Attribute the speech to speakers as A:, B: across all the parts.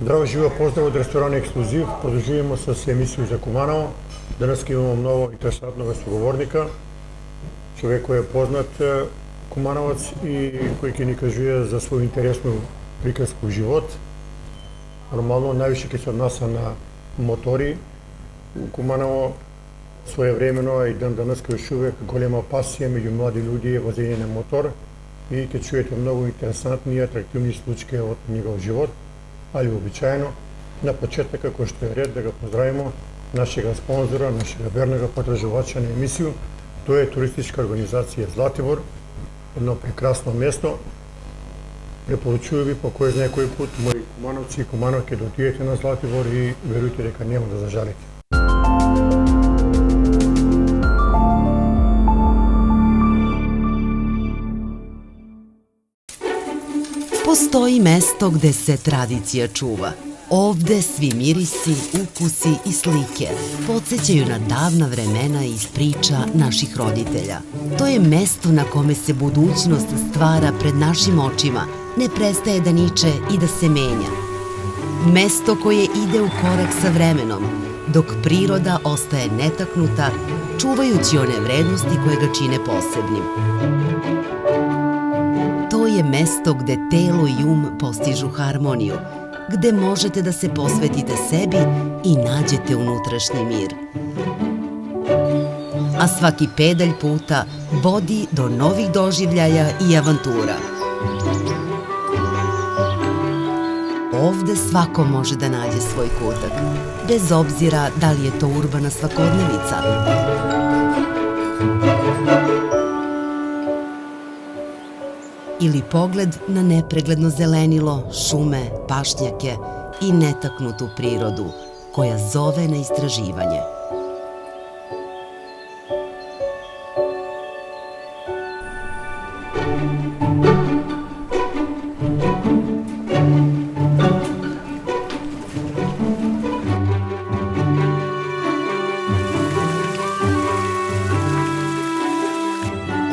A: Здраво живо, поздрав од ресторан Ексклузив. Продолжуваме с емисија за Куманово. Денес имamo много интересантного соговорника. Човек кој е познат кумановец и кој ќе ни кажува за свој интересну приказку живот. Нормално највише ќе се однаса на мотори. У Куманово своевремено и ден денес уште увек голема пасија меѓу млади луѓе е возење на мотор и ќе чуете многу интересантни и атрактивни случаи од негов живот. Ali uobičajeno, na početak, како што е ред, да го поздравимо нашега спонзора, нашега вернога потребувача на емисiju. Тоа е туристичка организација Златибор, едно прекрасно место. Препоручувам ви по кој знае кој пат, мои кумановци и кумановки, да отидете на Златибор и верујте дека нема да зажалите.
B: Postoji mesto gde se tradicija čuva. Ovde svi mirisi, ukusi i slike podsjećaju na davna vremena iz priča naših roditelja. To je mesto na kome se budućnost stvara pred našim očima, ne prestaje da niče i da se menja. Mesto koje ide u korak sa vremenom, dok priroda ostaje netaknuta, čuvajući one vrednosti koje ga čine posebnim. To je mesto gde telo i postižu harmoniju, gde možete da se posvetite sebi i nađete unutrašnji mir. A svaki pedalj puta vodi do novih doživljaja i avantura. Ovde svako može da nađe svoj kutak, bez obzira da li je to urbana svakodnevica, ili pogled na nepregledno zelenilo, šume, pašnjake i netaknutu prirodu koja zove na istraživanje.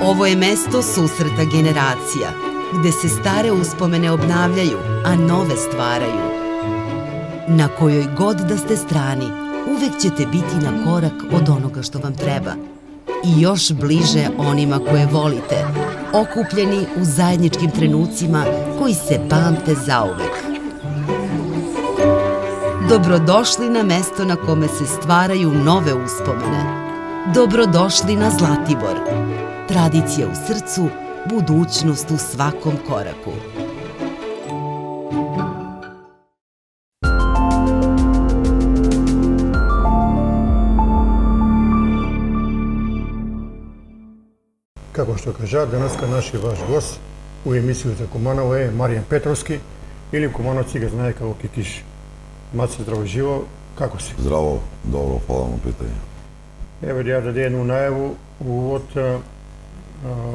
B: Ovo je mesto susreta generacija, gde se stare uspomene obnavljaju, a nove stvaraju. Na kojoj god da ste strani, uvek ćete biti na korak od onoga što vam treba. I još bliže onima koje volite, okupljeni u zajedničkim trenucima koji se pamte zauvek. Dobrodošli na mesto na kome se stvaraju nove uspomene. Dobrodošli na Zlatibor. Tradicija u srcu, budućnost u svakom koraku.
A: Како што кажа, денеска нашиот ваш гост у емисија за Куманово е Маријан Петровски, или кумановци го знае како Кикиш. Маци, здраво живо, како си?
C: Здраво, добро, фала на питање.
A: Еве да ја даде едну најаву, увод.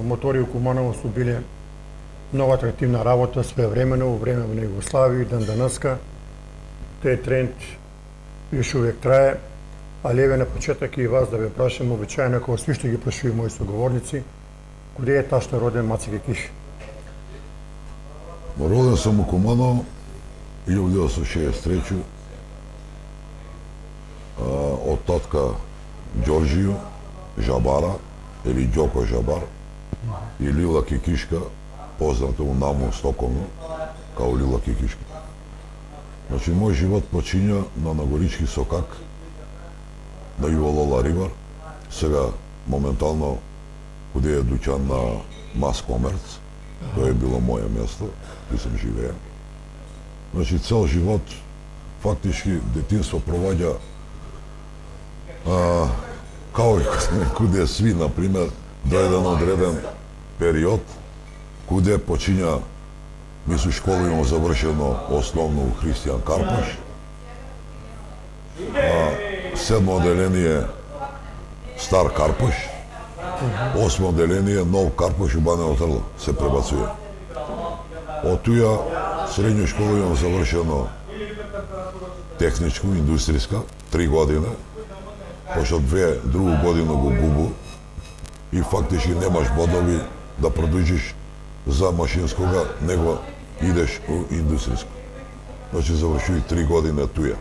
A: Мотори у Куманово су биле много атрактивна работа своевремено во време на Југославија и ден денеска. Тој тренд још увек трае, али еве на почеток и вас да ве прашам, обичајно како сви што ги прашувам мои соговорници, каде е ташто роден Маце Кикиш?
C: Роден сум у Куманово 1963. Од татка Ѓорџијо Жабара, или Ѓоко Жабар, и Лила Кикишка, позната у Наму, Стоколно, као Лила Кикишка. Значи, мој живот почиња на Нагорички сокак, на Иволола Рибар, сега моментално каде е дуќан на Мас Комерц, тоа е било моје место, каде сум живеен. Значи, цел живот, фактички, детинство проваѓа као и куде сви, например, до еден одреден период, куде почиња, ми су школа имам завршено основно у Христијан Карпош, седмо оделение Стар Карпош, осмо оделение Нов Карпош у Банево Трдло се пребацуја. Од туја средња школа имам завршено техничко, индустријска, 3 година, пошто другу годину го губу и фактички немаш бодови да продолжиш за машинскога, него идеш у индустријско. значи заврши 3 години туја.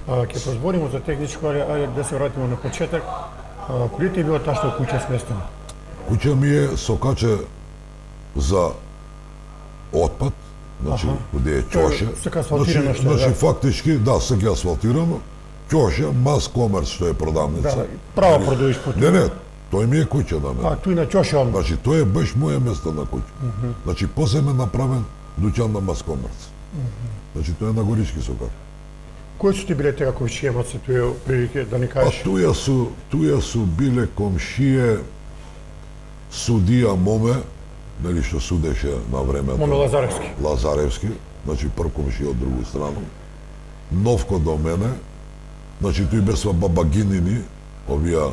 A: Ќе позбориме за техничко, ајде да се вратиме на почеток. Коли ти е било ташно куќа сместено?
C: Куќа ми е сокаче за отпад, значи каде е ќоше.
A: Сека асфалтирано што е,
C: значи
A: да.
C: фактички, да, сега асфалтирано, ќоше, мас комерц што е продавница.
A: Да, право продуиш по тоа.
C: Не, тој ми е куќа на мене.
A: Тој на ќоше он.
C: Значи, тој е баш моје место на куќа. Значи, после ме направен дуќан на мас комерц. Значи, тој е на Горички сокак.
A: Кои су ти биле тега комшијамаци тој прилike да ни
C: Па
A: кажеш?
C: туја су биле комшије судија Моме, нели што судеше на времето.
A: Моме Лазаревски.
C: Лазаревски, значи прв комшија од другу страна. Новко до мене, значи тој бесва бабагинини, овие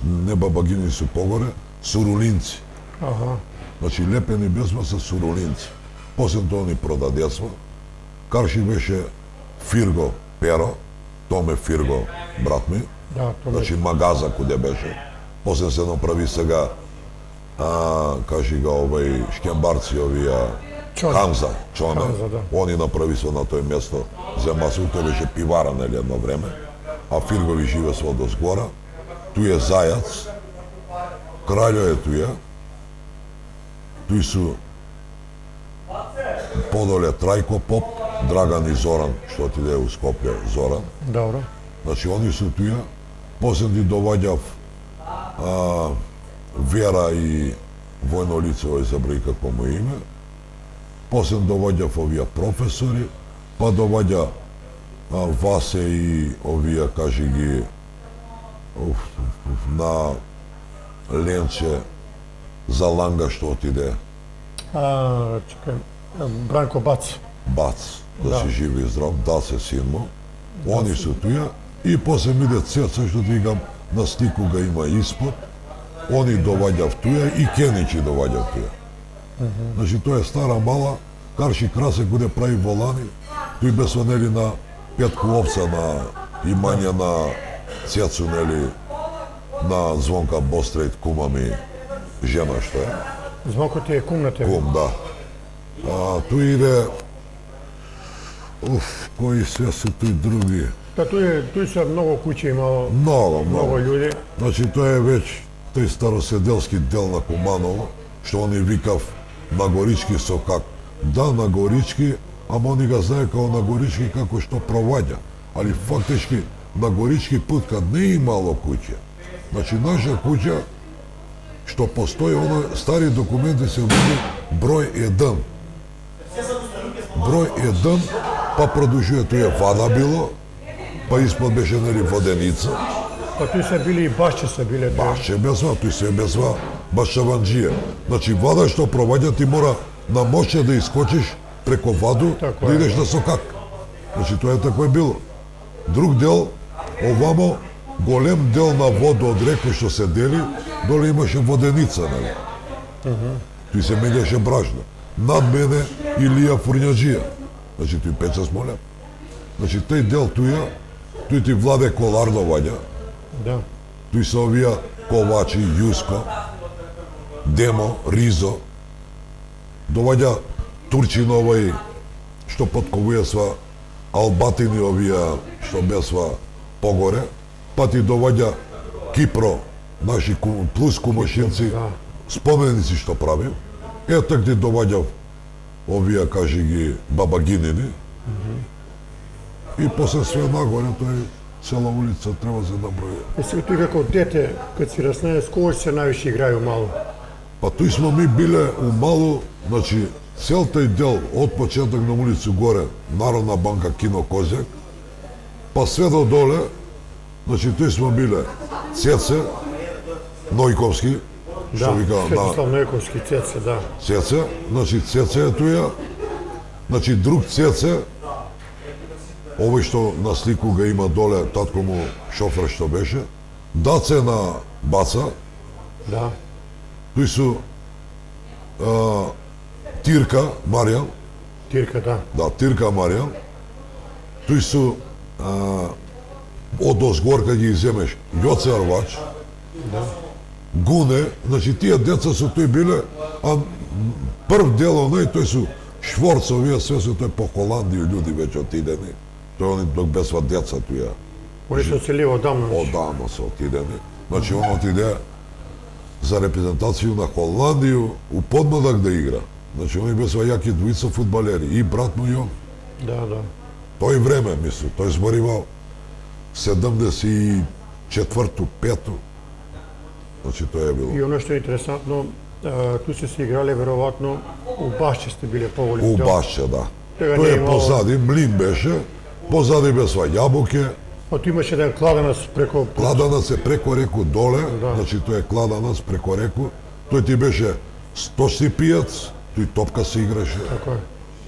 C: не бабагини су погоре, сурулинци.
A: Аха.
C: Значи лепени бесва се сурулинци. После тоа ни продадесва. Карши беше Фирго Перо, Томе Фирго, брат ми.
A: Да, тоа
C: Значи магаза куде беше. После се направи сега, кажи ga шкембарци овија
A: Чоне.
C: Ханза, Чоне.
A: Ханза, да.
C: Они направи се на тој место. Зема се, тој беше пивара, нели, едно време. А Фиргови живе се од озгора. Туј е Зајац. Краљо е туја. Туј су подоле Трајко Поп, Драган и Зоран, што отиде у Скопје, Зоран.
A: Добро.
C: Значи, они су туја. После ти доваѓав Вера и војно лице, ој забрави како му име. После доваѓав овие професори, па доваѓа Васе и овие, кажи ги, на Ленче за Ланга што отиде
A: Чекај, Бранко Бац.
C: Бац, да
A: Да.
C: си жив и здрав, Даце син му. Они су туја и после миде Цеца, што ти викам, на слику га има испод. Они доваѓав туја и Кеничи доваѓав туја. Значи, тоа е стара мала, Карши Красе куде прави волани, тој бесва, нели, на Петку овца на имање на Цецу, нели, на Звонка Бострейт, кума ми, жена што е.
A: Звонко ти е кум на тебе.
C: Кум, да. Тој иде, кои се се тој други.
A: Та тој се многу куќи имало,
C: Много
A: многу луѓе.
C: Значи, тој е веќе тој староседелски дел на Куманово, што они викав на Горички сокак. Да, на Горички, ама они ga знае као на Горички како што проваѓа. Али фактички на Горички пут кад не имало куќа. Значи, наша куќа, што постои, оно стари документи се вели број 1. Број 1, па продолжува тој вада било, па испод беше, нели, воденица.
A: Па тој се били и башче се биле тоа.
C: Башче безва, тој се безва башаванџија. Значи, вада што проваѓа, ти мора на моќе да искочиш преко ваду,
A: Така
C: да
A: е,
C: идеш
A: да.
C: на сокак. Значи, тоа е тако е било. Друг дел, овамо, голем дел на вода од река што се дели, доле имаше воденица, нели? Тој се меѓаше бражна. Над мене Илија Фурњаџија. Значи, тој пеца смолем. Значи, тој дел туја, тој ти Владе Колар доваѓа,
A: Да.
C: тој се овија Ковачи, Јуско, Демо, Ризо, доваѓа Турчин овој што подковујесва Албатини овија што бесва погоре, па ти доваѓа Кипро, наши плюс кумошинци,
A: Да.
C: споменици што правил. Так ти доваѓав овија, кажи ги, бабагинини. И после све нагоре, тој цела улица треба да се наброја.
A: И сега тој како дете, кад си раснае, с кого се највише играју мало?
C: Па тој смо ми биле у мало, значи, цел тој дел од почеток на улицу горе, Народна банка, кино Козјак, па све до доле, значи, тој смо биле Цеце, Нојковски, што вика на
A: Светослав Нојковски, Цеце, да.
C: Цеце, значи Цеце е туја, значи друг Цеце, овој што на слику га има доле, татко му шофер што беше, Даце на Баца,
A: Да.
C: тој су Тирка Маријан,
A: Тирка, да.
C: да, Тирка Маријан, тој су од озгор кај ги земеш Јоце Арвач, Гуне, значи тие деца су тој биле, а прв дел оној тој су Шворц, овие све се тој по Холандија луѓе веќе отидени. Тој они док бесва деца туја.
A: Они се оцелија одамна.
C: Одамна се отидени. Значи он отиде за репрезентација на Холандија у подмладак да игра. Значи они бесва јаки двојца фудбалери и брат му и он.
A: Да.
C: Тој време, мислам, тој зборивал 74-ту, 5-ту. Значи тоа е било.
A: И оно што е интересантно, ту се играле веројатно у Башче сте биле поголем
C: У
A: дел.
C: Башче, да.
A: Тега
C: Тој
A: не
C: е
A: имало-
C: позади, млин беше, позади бесва јабуке,
A: А ту имаше еден кладенац преко
C: кладанац е преко реку доле,
A: Да.
C: значи тој е кладанац преко реку, тој ти беше сточни пијац, тој топка се играше,
A: Така е.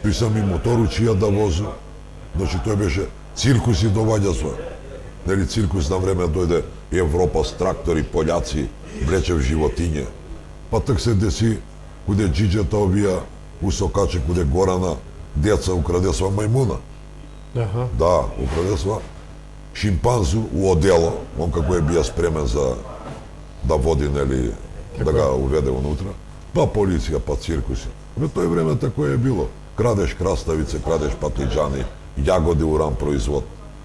C: тој сам и мотор учија да возу, значи тој беше циркус и доваѓа свој. Нели циркус на време дојде Европа с трактори, пољаци, влечев животиње. Па так се деси куде джиджета овија усокаче куде Горана деца украдесва мајмуна.
A: Аха.
C: Да, украдесва шимпанзу у одело, он како е бија спремен за да води, нели, да ga уведе унутра. Па полиција, па циркуси. Во тој време тако е било. Крадеш краставице, крадеш патлиџани, јагоди уран производ.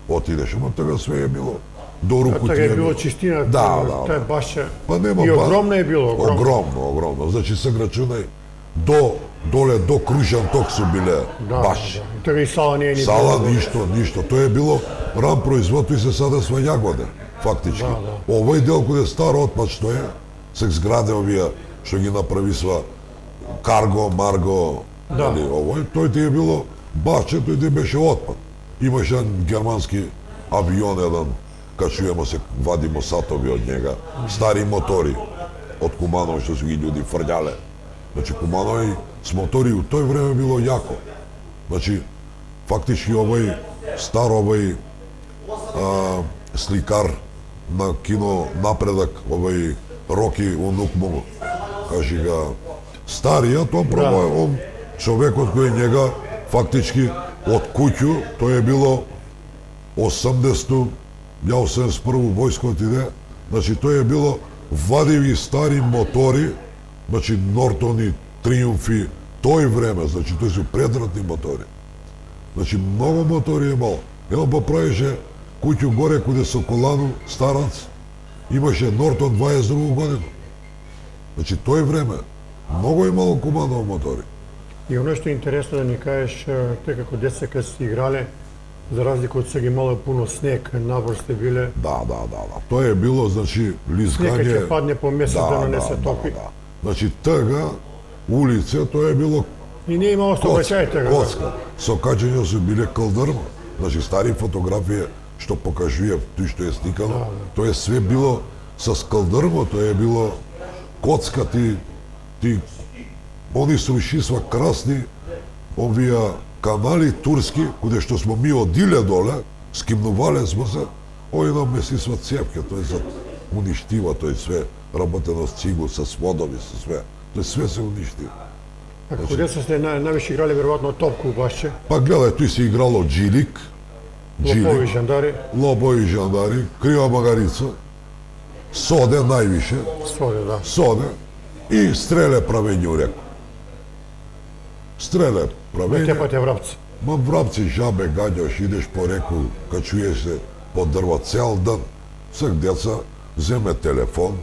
C: Отидеш, ама тоа све е било до руку
A: Така
C: ти
A: е било чистина,
C: Да,
A: тоа е Башче.
C: Па нема
A: И
C: ба-
A: огромна е било, огромна.
C: Огромно. Значи се рачунај доле до Кружан ток су биле баш.
A: Да. Тоа и сала не е ни
C: Сала
A: било.
C: ништо. Тоа е било ран производ и се садесва јагоде, фактички.
A: Да.
C: Овој дел каде стар отпад што е, се зграде овие што ги направисва Карго, Марго,
A: Да.
C: нели, овој, тој ти е било Башче, тој ти беше отпад. Имаше еден германски авион еден, качуемо се, вадимо сатови од njega, стари мотори од Куманово што се ги луѓе фрљале. Значи Куманово с мотори у тој време било јако. Значи фактички овој стар овој сликар на кино напредак, овој Роки унук му, кажи ga стариот, он право, он човекот кој njega фактички од куќу, тоа е било 80-ту, ја 81-у војска отиде, значи тоа е било вадиви стари мотори, значи Нортони, Триумфи, тој време, значи тој се предратни мотори. Значи многу мотори имал. Едно поправише куќу горе куде Соколану, старац, имаше Нортон 22 година. Значи тој време многу имало Куманово мотори.
A: И оно што е интересно да ни кажеш, тој како деца кога сте играле, за разлика од сега имало пуно снег, навор сте биле.
C: Да. Тоа е било, значи, лизгање...
A: Снега ќе падне по месец да не се топи.
C: Да. Значи, тага, улице, тоа е било
A: И не имало сообраќај тега.
C: коцка. Сокачења се биле калдрма. Значи, стари фотографија што покажував, тој што е сникало, тоа е све било со калдрмо, тоа е било коцка, ти они срушисва красни, овие канали турски, куде што смо ми одиле доле, скимнувале смо се, овие нам месисва цепке, тој за уништива, тој све работено с цигу, со сводови, со све. Тој све се уништива.
A: А како деца сте највише играле веројатно топку у Башче,
C: Па гледај, тој се играло джилик,
A: лопови жандари,
C: лобови жандари, крива магарица, соде највише,
A: да.
C: соде и стреле правење у реку. Стреле правење,
A: Тепате врапци.
C: ма врапци, жабе, гаѓаш, идеш по реку, качуеш се по дрва цел ден, сек деца земе телефон,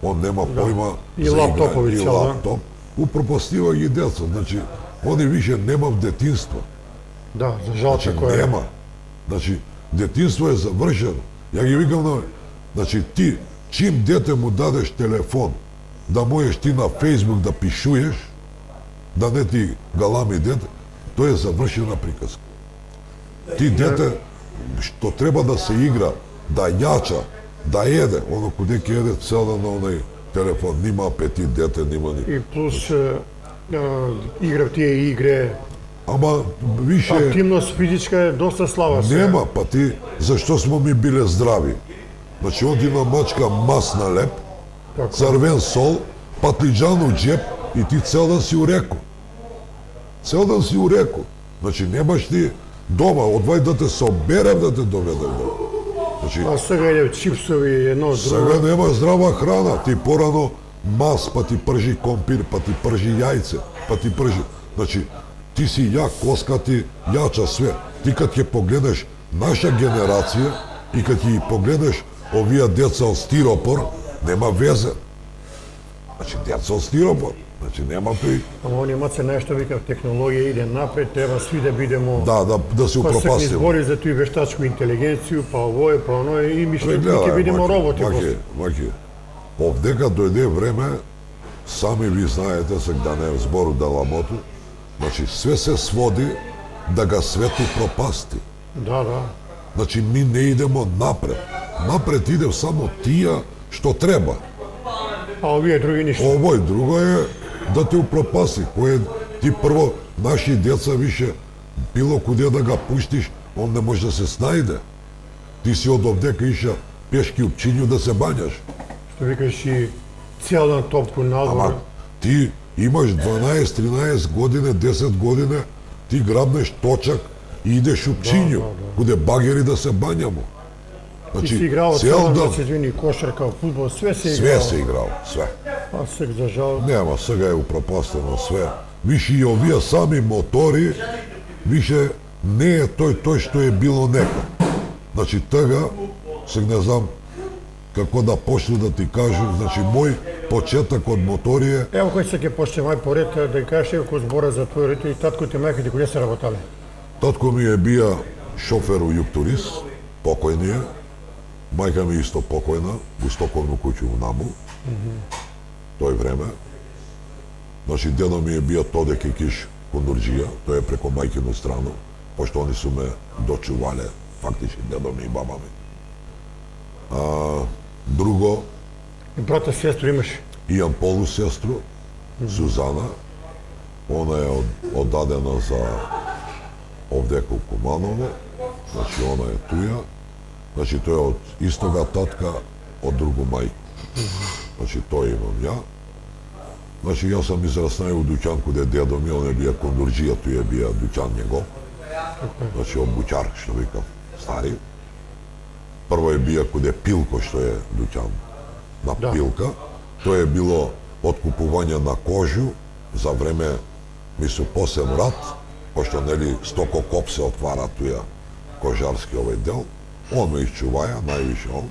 C: он нема појма
A: И
C: за
A: лаптопови
C: играње, и
A: цел ден.
C: лаптоп, упропастива ги деца, значи, они више немав детинство.
A: Да, за жал
C: Значи,
A: како е.
C: нема. Значи, детинство е завршено. Ја ги викам на... Значи, ти, чим дете му дадеш телефон, да можеш ти на Фейсбук да пишуеш, да не ти галами дете, тоа е завршена приказка. Ти дете, што треба да се игра, да јача, да еде, оно куде ќе еде цел ден на онај телефон, нима апетит дете, нима ни...
A: И плюс играв тие игре,
C: Ама, више...
A: активност физичка е доста слаба сега.
C: Нема, па ти, зашто смо ми биле здрави? Значи, он ти намачка масна леп,
A: Така.
C: црвен сол, патлиџан у джеп и ти цел ден си у реку. Цел ден си у реку. Значи, немаш ти дома, одвај да те соберем да те доведем дома. Значи,
A: А сега е чипсови едно
C: сега
A: друго.
C: нема здрава храна. Ти порано мас, па ти пржи компир, па ти пржи јајце, па ти пржи... Значи, Ти си ја коскати, јача све. Ти кад ќе погледаш наша генерација и кад ќе погледаш овие деца од стиропор, нема везе. Значи, деца од стиропор. Значи, нема тој...
A: Ама они имат се нешто, викав, технологија иде напред, треба сви да бидемо...
C: Да се
A: Па се
C: упропастимо.
A: избори за тој вештачку интелигенцију, па овој, па оној, и мисли, ќе бидемо роботи.
C: Маке, овдека дојде време, сами ви знаете, сега да не збору да ламоту, значи, све се своди да ga свету пропасти.
A: Да.
C: Значи, ми не идемо напред. Напред иде само тија што треба.
A: А овие други ништо.
C: Овој друго е да те упропасти. Кој ти прво, наши деца више, било куде да ga пуштиш, он не може да се снајде. Ти си од овдека иша пешки упчињу да се бањаш.
A: Што викаш и цел ден топку надвор.
C: Ама ти имаш 12, 13 години, 10 години, ти грабнеш точак и идеш упчињу, куде багери да се бањамо.
A: Ти си играл цел ден, се извини, кошарка, фудбал, све се играл.
C: Све се играл, све.
A: А сега за жал.
C: Нема, сега е упропастено све. Више и овие сами мотори, више не е тој што е било некад. Значи тега, сега не знам како да почну да ти кажам, значи мој почеток од мотори е...
A: Ево кој се ќе почне мај поред да кажеш кој збора за твој родител и таткото и мајките кои се работале.
C: Татко ми е бија шофер у Јуктурис, покојни е. Мајка ми исто покојна, у стоковну куќу у Наму. Тој време. Значи, дедо ми е бија Тоде Кикиш кондурџија, тој е преко мајкину страну, пошто они су ме дочувале, фактички, дедо ми и баба ми. Друго,
A: И брата, сестру имаш?
C: имам полусестру, Сузана, она е оддадена за овдека у Куманово, значи она е туја, значи тој е од истога татка, од другу мајка. Значи тој имам ја. Значи јас сам израснај у дуќан куде дедо ми, он е бија кондурџија, тој е бија дуќан негов. Значи обуќар, што викам, стари. Прво е бија куде Пилко, што е дуќан на Пилка. Тоа е било откупување на кожу за време, мислу, посем рат, пошто нели стококоп се отвара туја кожарски овој дел. Он ме исчуваја, највише он.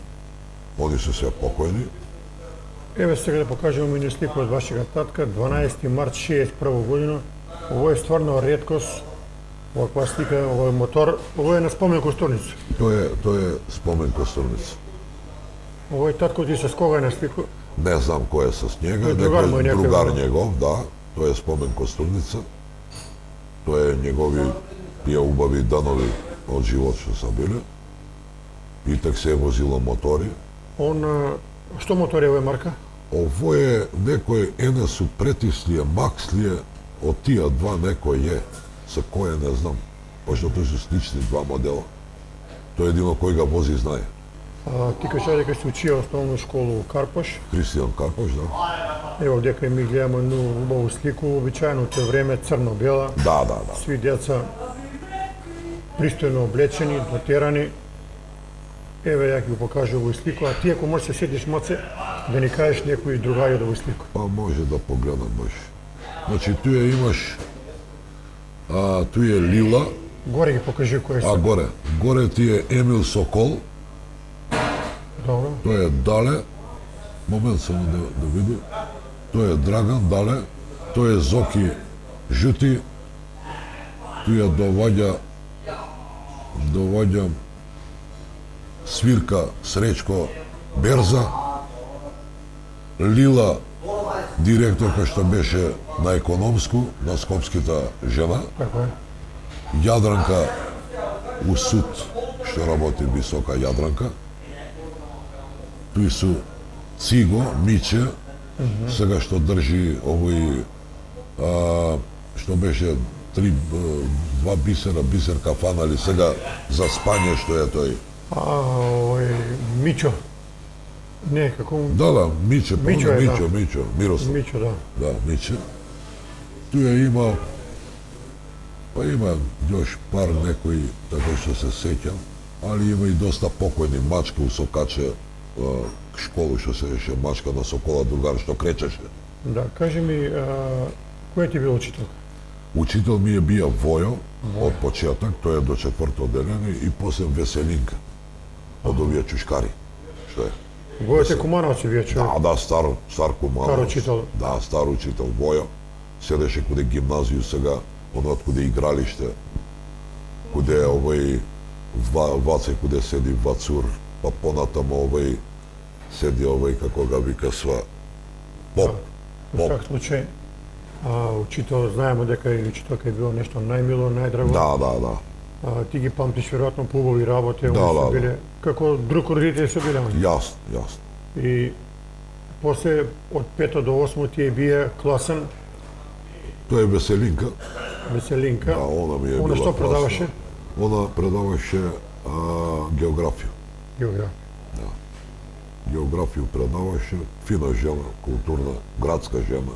C: Они се се покојни.
A: Еве сега да покажеме ми слика од вашига татка, 12 март 61 година. Ово е стварно реткост. Оваква слика, овој мотор, ово е на спомен костурница.
C: Тоа е спомен костурница.
A: Овој татко ти се с кога е на слику?
C: Не знам кој е с njega,
A: Другар му е некој,
C: другар
A: да.
C: негов, да. Тоа е спомен костурница. Тоа е негови тие убави данови од живот што са биле. И так се е возило мотори.
A: Он, што мотор е овој марка?
C: Ово е некој Енесу Претислие, Макслие, од тие два некој е. За кој не знам, пошто тој се слични два модела. Тој едино кој га вози знае.
A: Ти кажа дека се учија основна школа у Карпош.
C: Кристијан Карпош, да.
A: Ево дека ми гледаме едну убаву слику, обичајно тоа време црно-бела.
C: Да.
A: Сви деца пристојно облечени, дотерани. Еве ја ќе го покажа овој слику, а ти ако можеш се сетиш маце да ни кажеш некои другари од овој слику.
C: Па може да погледам баш. Значи туја имаш туј е Лила,
A: Горе ги покажи кој се.
C: горе ти е Емил Сокол,
A: Добро.
C: тој е Дале, момент само да види, тој е Драган Дале, тој е Зоки Жути, туја доваѓа Свирка Сречко Берза, Лила директорка што беше на економску, на Скопската жена,
A: Така е.
C: Јадранка у суд, што работи висока Јадранка. Туи су Циго, Миче, сега што држи овој, што беше два бисера, бисер кафана, или сега за спање што е тој.
A: Овој Мичо. Не, како...
C: Да, Миче,
A: Мичо е, да.
C: Мичо, Мирослав.
A: Мичо, да.
C: Да, Миче. Туја има, па има још пар некои, така што се сеќам, али има и доста покојни мачка у Сокаче, школу што се реше мачка на Сокола, другар што кречеше.
A: Да, кажи ми, кој ти бил учител?
C: Учител ми е бија Војо од почеток, тој е до 4-то одделение и после Веселинка од овие чушкари. Што е?
A: Војот е кумановци вие човек.
C: Да, стар кумановец.
A: Стар учител.
C: Да, стар учител Војо. Седеше куде гимназију сега, оно куде игралиште, куде овој Ваце куде седи Вацур, па понатамо овој седи овој како га вика сва Поп.
A: Во свак случај, учител, знаеме дека и учителка е било нешто најмило, најдраго.
C: Да.
A: Ти ги памтиш веројатно по убави работи,
C: Да.
A: биле како друг родители се биле они.
C: Јасно.
A: И после од 5 до 8 ти е бие класен
C: Тоа е Веселинка.
A: Веселинка.
C: Да, она ми е
A: Она
C: била
A: што
C: класна.
A: продаваше?
C: Она предаваше географија.
A: Географија.
C: Географiju predavaše, fina žena, kulturna, gradska žena.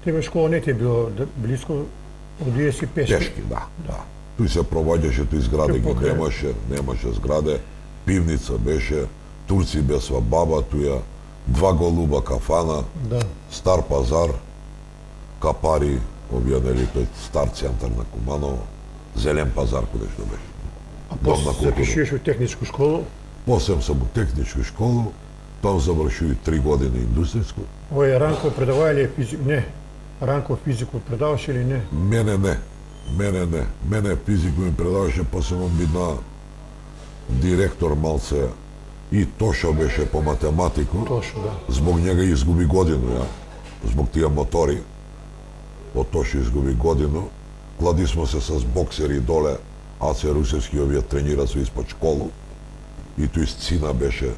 A: тебе школа не ти е било близко, одие си пешки.
C: Пешки, да. Тој се проваѓаше, тој зграде ги немаше зграде, пивница беше, турци без баба, туја 2 голуба кафана,
A: Да.
C: стар пазар, капари, овие нели тој стар центар на Куманово, зелен пазар каде што беше.
A: А
C: Дом на
A: после
C: култура.
A: запишуваш во техничку школу,
C: После сам у техничку школу, там завршив 3 години индустријско.
A: овој Ранко предава или физик? Не. Ранко физику предаваш или не?
C: Мене не. Мене физику ми предаваше, после он бидна директор малце и Тошо беше по математику.
A: Точно, да.
C: Због njega изгуби годину, ја. Због тие мотори. Од Тошо изгуби годину. Клади смо се с боксери доле, АЦ Русевски овие тренира со испод школу. И тој цина беше,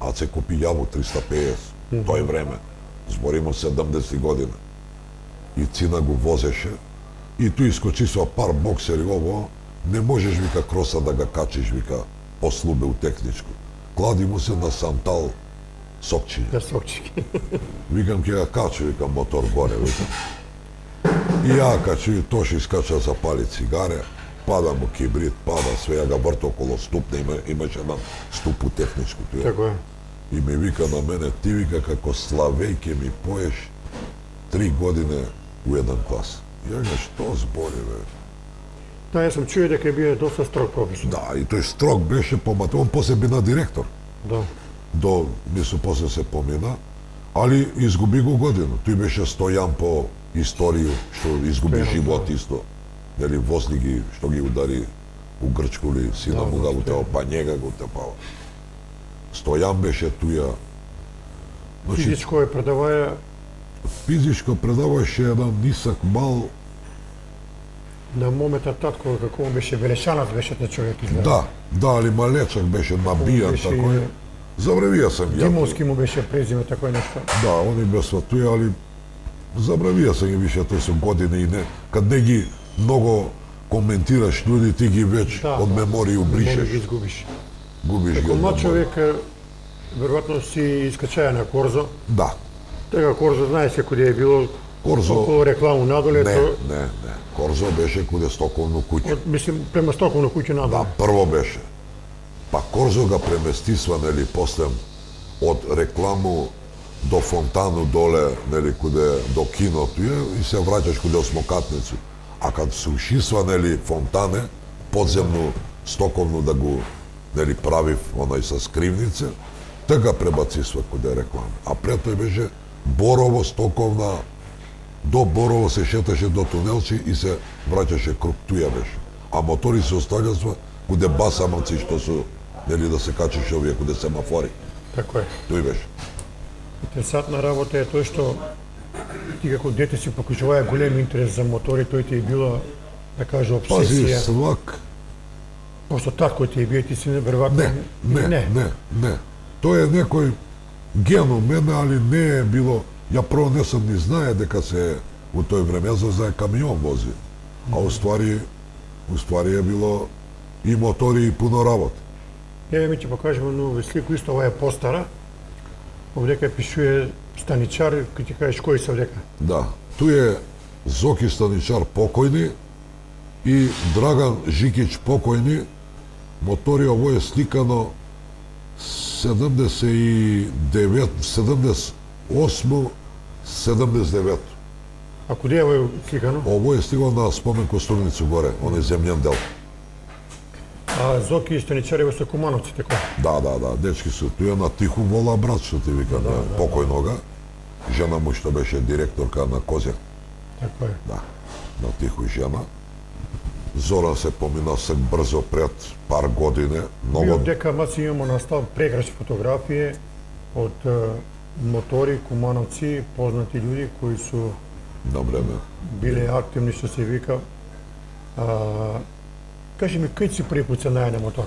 C: АЦ купи јаву 350, тој време. Зборимо 70 година. И цина го возеше, и тој искочи со пар боксери ово, не можеш, вика, кроса да ga качиш, вика, послубе у техничко. Клади му се на Сантал сокчиња.
A: Да сокчики.
C: Викам, ќе ga качу, викам, мотор горе, викам. И ја качу, и Тошо искача за пали цигаре, пада му кибрид, пада, све, ја ga врт около ступна, имаше еден ступ у техничкото.
A: Така е.
C: И ми вика на мене, ти вика, како славејке ми поеш 3 години у еден клас. Ја ga, што збори, бе?
A: Да, јас сум чуo дека бие доста строг професор.
C: Да, и тој строг беше по математика, он после бина директор.
A: Да.
C: Мислам, после се помина, али изгуби го годину. Тој беше Стојан по историја, што изгуби
A: Стојан,
C: живот
A: да.
C: исто. Нели, возли ги, што ги удари у Грчкули, сина
A: Да,
C: му
A: да,
C: го утепал, па njega го утепал. Стојан беше туја. Значи,
A: Физичко е предаваја,
C: физичко предаваше еден нисак мал.
A: на момента татко, како он беше велешанат, беше на човек изгледа.
C: Да, али малечак беше набијан,
A: беше
C: тако е. Забравија сам ја.
A: Димовски му беше презиме, тако е нешто.
C: Да, они без туја, али забравија сам ги више, тој со години и не. Кад не ги многу коментираш луѓе, ти ги веќе
A: Да,
C: од
A: да.
C: меморија
A: Може ги
C: убришеш,
A: изгубиш.
C: губиш ги
A: Како
C: од
A: млад
C: меморија.
A: човек, веројатно си искачаја на Корзо.
C: Да,
A: Така Корзо знае се куде е било
C: Корзо,
A: околу рекламу надоле,
C: не. Корзо беше куде Стоковно куќа.
A: мислим према Стоковно куќа
C: Да,
A: надоле.
C: прво беше. Па Корзо га преместисва, нели, после од рекламу до фонтану доле, нели, куде до киното е, и се враќаш куде Осмокатницу. А кад се ушисва, нели, фонтане, подземно Стоковно да го, нели, правив онај со скривница, така пребацисва куде реклама. А пред тој беше Борово, Стоковна, до Борово се шеташе до тунелчи и се враќаше круг, туја беше. А мотори се оставljаства куде басамаци што су, нели, да се качиш овие куде семафори.
A: Така е.
C: Тој беше.
A: Интересантна работа е тоа што ти како дете си покажуваја голем интерес за мотори, тој ти е било, да кажа,
C: Пази,
A: обсесија.
C: свак.
A: Пошто татко ти е био, ти си неверојатно.
C: Не. Тоа е некој ген у мене, али не е било. Ја прво не сам ни знае дека се у тој време, јас знае камион вози. А уствари е било и мотори и пуно работа.
A: Еве ми ќе покажеме ново слику, исто ова е постара. Овдека пишува станичар, кој ти кажеш кој се овдека.
C: Да, туј е Зоки Станичар покојни и Драган Жикич покојни. Мотори, ово е сликано 79, 78, 79.
A: А куде е ова сликано?
C: Ово е стигало на спомен Костурницу горе, он е земјен дел.
A: А Зоки и станичари во со Кумановци, така.
C: Да, дечки су туја на Тиху вола брат, што ти вика, покојнога. Жена му што беше директорка на Козјак.
A: Така е.
C: Да, на Тиху жена. Зоран се помина се брзо пред пар години.
A: И
C: Многу
A: овдека маци имамо настал прекрасни фотографии од мотори, Кумановци, познати луѓе кои су
C: на време.
A: биле активни, што се вика. Кажи ми, кај си први пат се наја на мотор?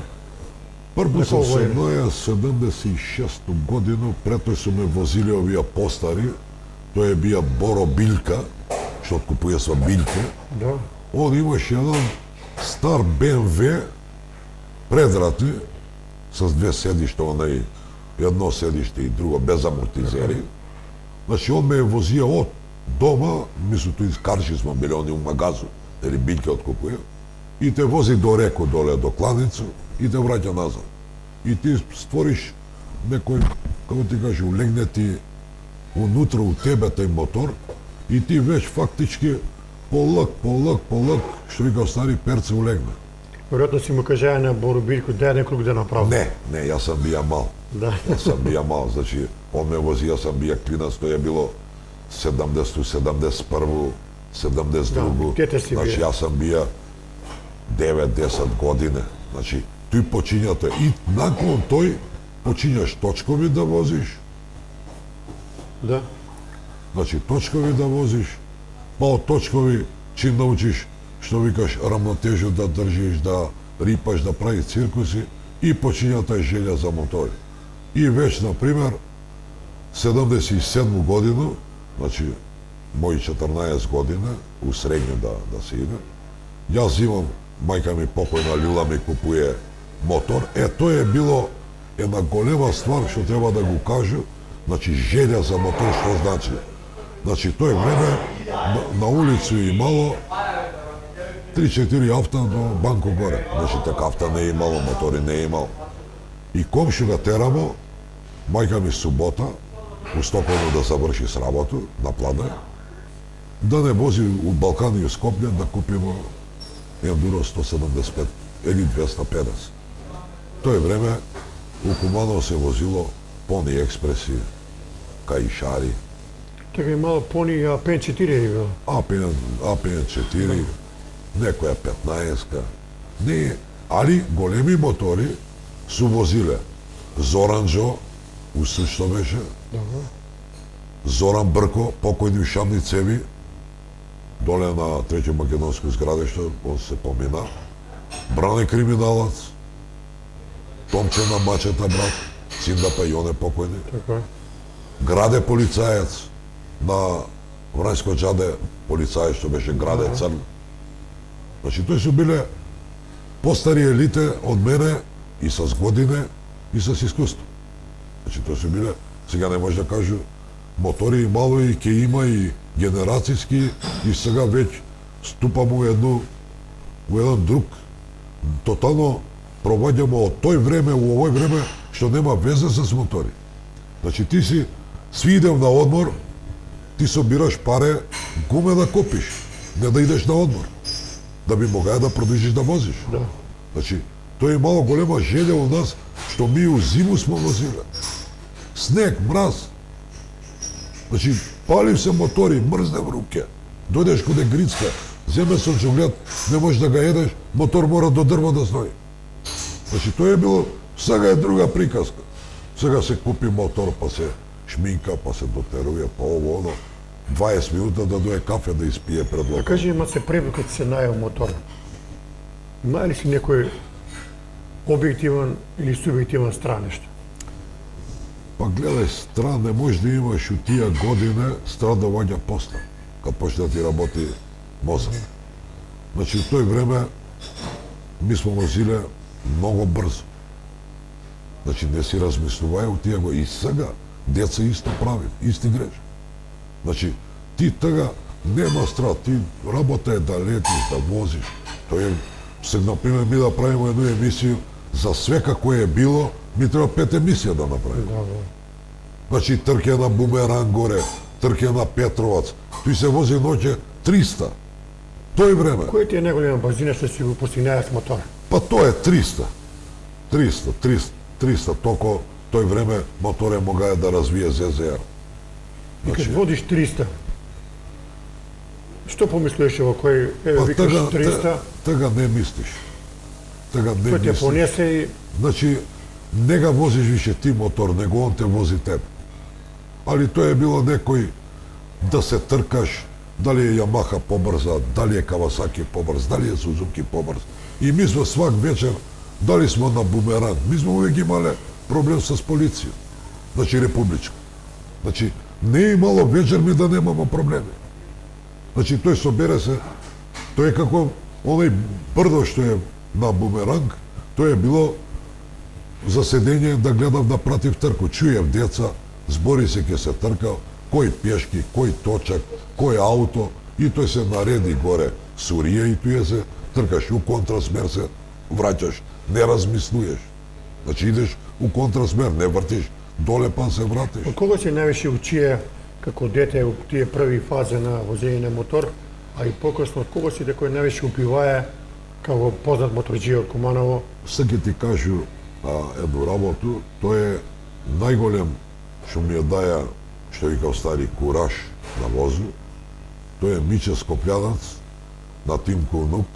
C: Прво сум
A: Некој
C: се
A: војне.
C: наја 76 годину, пред тој су ме возили овие постари, тој е бија Боро Билка, што откупува со билке.
A: Да.
C: Он имаше еден стар БМВ, предратни, с две седишта, едно седиште и друго, без амортизери. Значи, он ме возија од дома, мислам, тој карши смо били они у магазу, или билјке откупуја, и те вози до реку доле, до кланицу, и те враќа назад. И ти створиш некој, како ти кажи, улегне ти унутра у тебе тај мотор, и ти веќе фактички полак, што вика стари перце улегне.
A: Веројатно си му кажаја на Боро Билјко да неколку да направи.
C: Не, јас сам бија мал.
A: Да.
C: Јас сам бија мал, значи, он ме вози, јас сам бија клинац, тоа е било 70, 71, 72.
A: Дете си
C: Значи,
A: бија.
C: јас сам бија 9-10 години. Значи, тој почињате и након тој почињаш точкови да возиш.
A: Да.
C: Значи, точкови да возиш, па од точкови чим научиш, што викаш, рамнотежу да држиш, да рипаш, да прави циркуси, и почиња тај желја за мотори. И веќе, например, 77 годину, значи, мои 14 години, у средње да се иде, јас имам, мајка ми покојна Лила ми купуе мотор, тоа е било една голема ствар што треба да го кажу, значи, желја за мотор што значи. Значи, тој време на улицу имало 3-4 авта до Банко горе. Значи, така авта не имало, мотори не имало. И комшуга терамо, мајка ми субота, у Стоколну да заврши с работа, на плана, да не вози у Балкан и у Скопје да купимо Ендуро 175 или 250. Тој време у Куманово се возило Пони Експреси, Каишари,
A: Така имало пони АПН-4 е било.
C: АПН-4, некоја 15-ка. Не, али големи мотори су возиле Зоранџо, усу што беше, Зоран Брко, покојни Шамни Цеви, доле на Треќо македонско зградиште, он се помина, Бране Криминалац, Томче на Мачета брат, Цинда Пајоне покојни,
A: Така.
C: Граде полицаец, на Врањско џаде полицаец што беше Граде Црн. Значи, тој су биле постари елите од мене и с године и с искуство. Значи, тој су биле, сега не може да кажу, мотори имало и ке има и генерацијски, и сега веќе ступамо у еден друг, тотално проваѓамо од тој време у овој време што нема веза с мотори. Значи, ти си свидев на одмор, ти собираш паре, гуме да купиш, не да идеш на одмор, да би могаја да продолжиш да возиш.
A: Да.
C: Значи, тоа е мало голема желја у нас, што ми у зиму смо возиле. Снег, мраз. Значи, палив се мотори, мрзне в руке. Дојдеш каде Грицка, земе со чуглед, не можеш да га едеш, мотор мора до дрво да стои. Значи, тоа е било, сега е друга приказка. Сега се купи мотор, па се шминка, па се дотеруе, па ово, оно. 20 минута да дое кафе да испие пред локал.
A: Кажи, има се пребив кога се најал мотор. Има ли си некој објективен или субјективен странешто?
C: Па гледај, стран не може да имаш у тие години, стран да ваѓа постан, кад почне да ти работи мозок. Значи, у тој време ми смо возиле многу брзо. Значи, не си размислувај у тие го. И сега, деца исто прави, исти грешки. Значи, ти тага нема страт, ти работа е да летиш, да возиш. Тој е, сега, например, ми да правиме една емисија за све како е било, ми треба 5 емисија да направиме. Значи, трке на Бумеранг горе, трке на Петровац, тој се вози ноќе 300. Тој време.
A: Кој ти е најголема брзина што си го постигнаа с мотор?
C: Па тоа е 300. 300, токо тој време моторе могаја да развие ЗЗР.
A: И кад водиш 300, што помислуваш во кој викаш 300?
C: Тага не мислиш. Тага не
A: Кој те
C: мислиш.
A: понесе и
C: Значи, не га возиш више ти мотор, него он те вози тебе. Али тоа е било некој да се тркаш, дали е Ямаха побрза, дали е Кавасаки побрз, дали е Сузуки побрз. И ми сме свак вечер, дали сме на Бумеранг, ми сме увек имале проблем с полиција. Значи, републичка. Значи, не е имало вечер ми да немамо проблеми. Значи, тој собере се, тој е како оној брдо што е на Бумеранг, тоа е било за седење да гледав да пратив трку. Чуев деца, збори се ке се тркал, кој пешки, кој точак, кој ауто, и тој се нареди горе сурија и тој се тркаш у контрасмер, се враќаш, не размислуеш. Значи идеш у контрасмер, не вртиш, доле па се вратиш.
A: Од кого си највише учие како дете у тие први фазе на возење на мотор, а и покосно од кого си дека највише упивае како познат моторџија од Куманово?
C: Сега ќе ти кажу едну работу, тој е најголем што ми ја даја, што викав стари, кураж на возу. Тој е Миче Скопјанац на Тимко внук.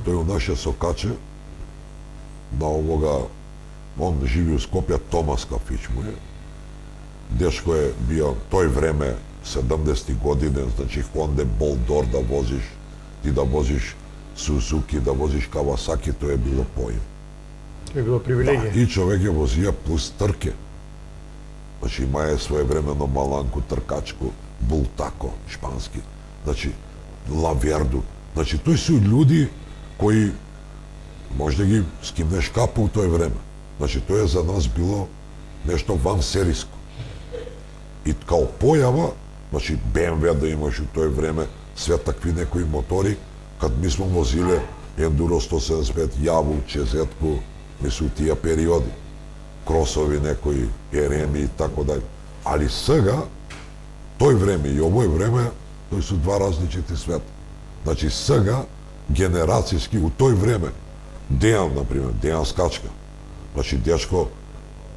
C: Тој у наше сокаче на овога, он живи у Скопје, Томас кафич му е. Дечко е био тој време 70 години, значи Хонде Болдор да возиш, ти да возиш Сузуки, да возиш Кавасаки, тоа е било поим.
A: Тоа е било привилегија.
C: Да, и човек ја возија плюс трке. Значи имае своевремено маланку тркачку, бултако, шпански. Значи Лаверду. Значи тој се луѓе кои може да ги скимнеш капу у тој време. Значи тоа за нас било нешто ван сериско. И као појава, значи BMW да имаш у тој време, све такви некои мотори, кад ми смо возиле Ендуро 175, Јаву, Чезетку, мислу тие периоди, кросови некои, Ереми и тако дај. Али сега, тој време и овој време, тој се два различити света. Значи сега, генерацијски, у тој време, Дејан, например, Дејан Скачка, значи дечко,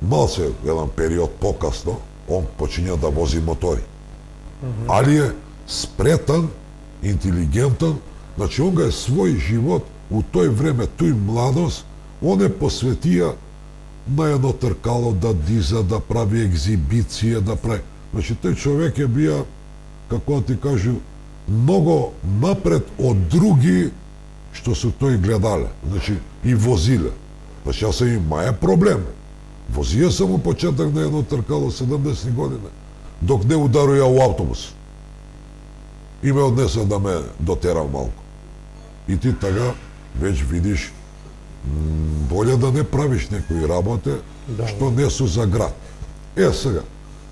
C: малце еден период покасно, он почиња да вози мотори. Али е спретан, интелигентен, значи он га е свој живот у тој време, тој младост, он е посветија на едно тркало да диза, да прави екзибиција, да прави. Значи тој човек е бија, како ти кажу, многу напред од други што се тој гледале, значи и возиле. Значи јас имаја проблем. Возија само почеток на едно тркало 70 години, док не ударуја у автобус. И ме однесе да ме дотера малку. И ти тага веќе видиш боле да не правиш некои работи што не су за град. Сега,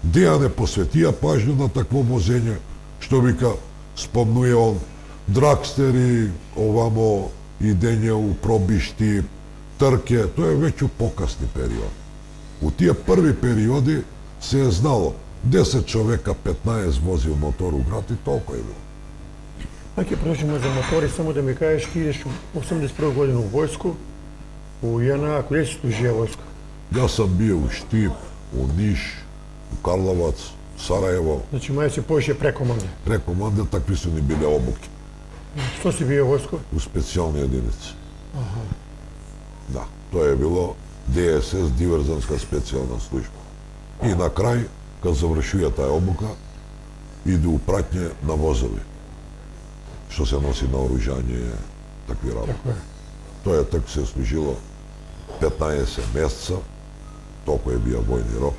C: Дејан е посветија пажњу на такво возење, што вика, спомнуе он, драгстери, овамо, идење у пробишти, трке, тоа е веќе у покасни периоди. У тие први периоди се е знало 10 човека, 15 возил мотор у град и толку е било.
A: А ќе продолжиме за мотори, само да ми кажеш, ти идеш у 81 година у војску, у ЈНА, каде си служија војска?
C: Јас сам био у Штип, у Ниш, у Карловац, Сараево.
A: Значи мај си повеќе прекоманде.
C: Прекоманде, такви су ни биле обуки.
A: Што си био војско?
C: У специјални единици. Да, тоа е било ДСС, диверзанска специјална служба. И на крај, кога завршија таа обука, иде у пратње на возови, што се носи на оружјање, такви работи.
A: Така е.
C: Тоа е така се служило 15 месеца, толку е бија војни рок,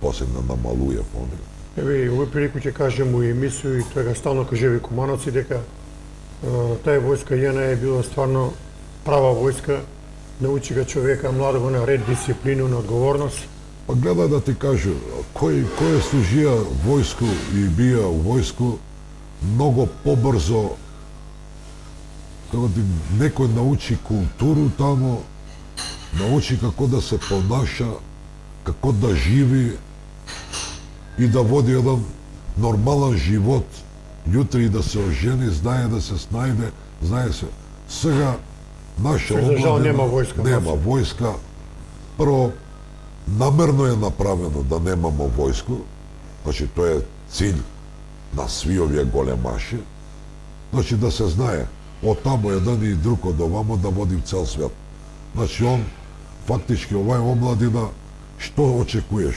C: после намалуја по него.
A: Еве, овој прилику ќе кажем у емисију и тоа стално кажеви кумановци дека таа војска ЈНА е била стварно права војска, научи га човека младого на ред, дисциплину, на одговорност.
C: Па гледај да ти кажу, кој служија војску и бија у војску, многу побрзо, како ти некој научи културу тамо, научи како да се понаша, како да живи и да води еден нормален живот, јутре и да се ожени, знае да се снајде, знае се. Сега наша
A: За жал
C: омладина
A: нема војска.
C: нема војска. Прво, намерно е направено да немамо војску, значи тоа е cilj на сви овие големаши, значи да се знае од тамо еден и друг од овамо да води цел свет. Значи он, фактички овај омладина, што очекуваш?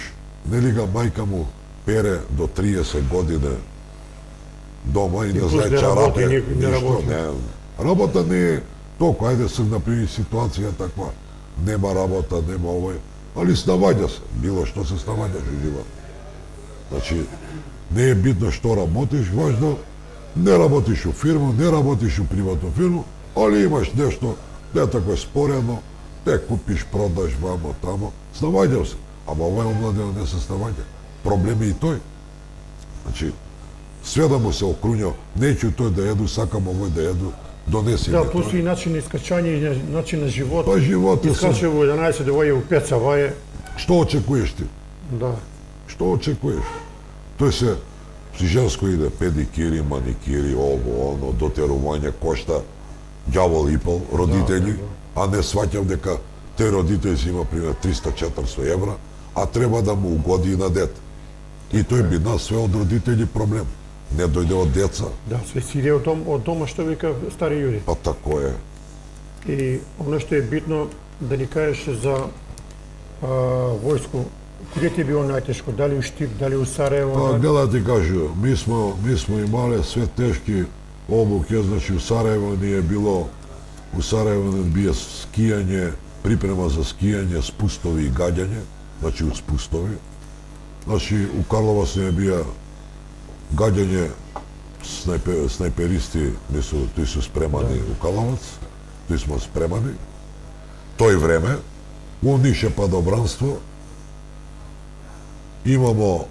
C: Нели га мајка му пере до 30 години дома и не знае
A: не работи,
C: чарапе,
A: не
C: ништо,
A: работи.
C: не. Работа не е толку, ајде сега например ситуација таква. Нема работа, нема овој, али снаваѓа се, било што се снаваѓа во живот. Значи, не е битно што работиш, важно не работиш у фирма, не работиш у приватна фирма, али имаш нешто, не тако е спорено, те купиш, продаш вамо, тамо, снаваѓа се. Ама овај омладина не се снаваѓа. Проблем е и тој. Значи, све да му се окруња, неќу тој да једу, сакам овој да једу, донеси
A: Да,
C: ми
A: постои начин искачање и начин на живот.
C: Па живот е
A: Искаче во 11 доваѓа у 5 саваје.
C: Што очекуваш ти?
A: Да.
C: Што очекуваш? Тој се женско иде педикири, маникири, ово, оно, дотерување, кошта, ѓавол и пол, родители, а не сваќам дека тој родители си има пример 300-400 евра, а треба да му угоди и на дете. И тој би нас све од родители проблем. Не дојде од деца.
A: Да, све си иде од дома што вика стари јуди.
C: Па тако е.
A: И оно што е битно да ни кажеш за војско, каде ти е било најтешко? Дали у Штип, дали у Сараево?
C: Па гледа ти кажу, ми смо имале све тешки обуке, значи у Сараево ни е било, у Сараево ни бие скијање, припрема за скијање, спустови и гаѓање, значи од спустови. Значи у Карловац ни е бија гаѓање снайперисти, тои се спремани у Карловац, тои смо спремани. Тој време, у Нише падобранство, имамо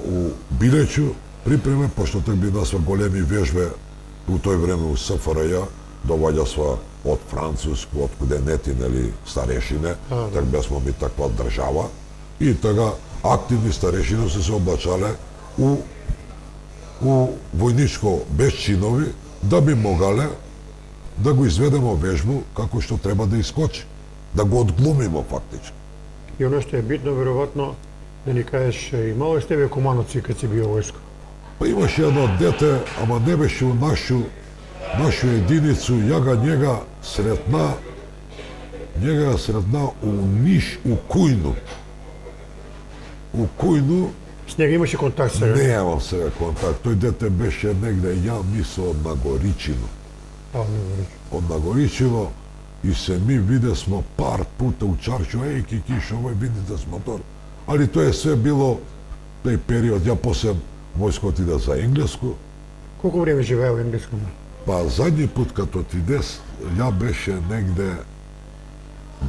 C: у Билеќу припреме, пошто так би насва големи вежбе у тој време у СФРЈ, доваѓа сва од Француско, од куде нети, нели, старешине, так бесмо ми таква држава, и тага активни старешини се облачале у војничко без чинови, да би могале да го изведемо вежбу како што треба да искочи, да го одглумимо фактички.
A: И оно што е битно, веројатно, да ни кажеш, имало с тебе комановци кога си био војско?
C: Па имаше едно дете, ама не беше у нашу единицу, njega сретна у Ниш, у Кујну. У Кујну.
A: С него имаше контакт сега?
C: Немам сега контакт. Тој дете беше негде, ја мислам, од Нагоричино. Од Нагоричино, и се ми виде смо пар пута у Чарчу, киш, овој видите с мотор. Али тоа е све било тој период, ја после војско отида за Енглеско.
A: Колку време живеа во Енглеско?
C: Па задни пут като отидес, ја беше негде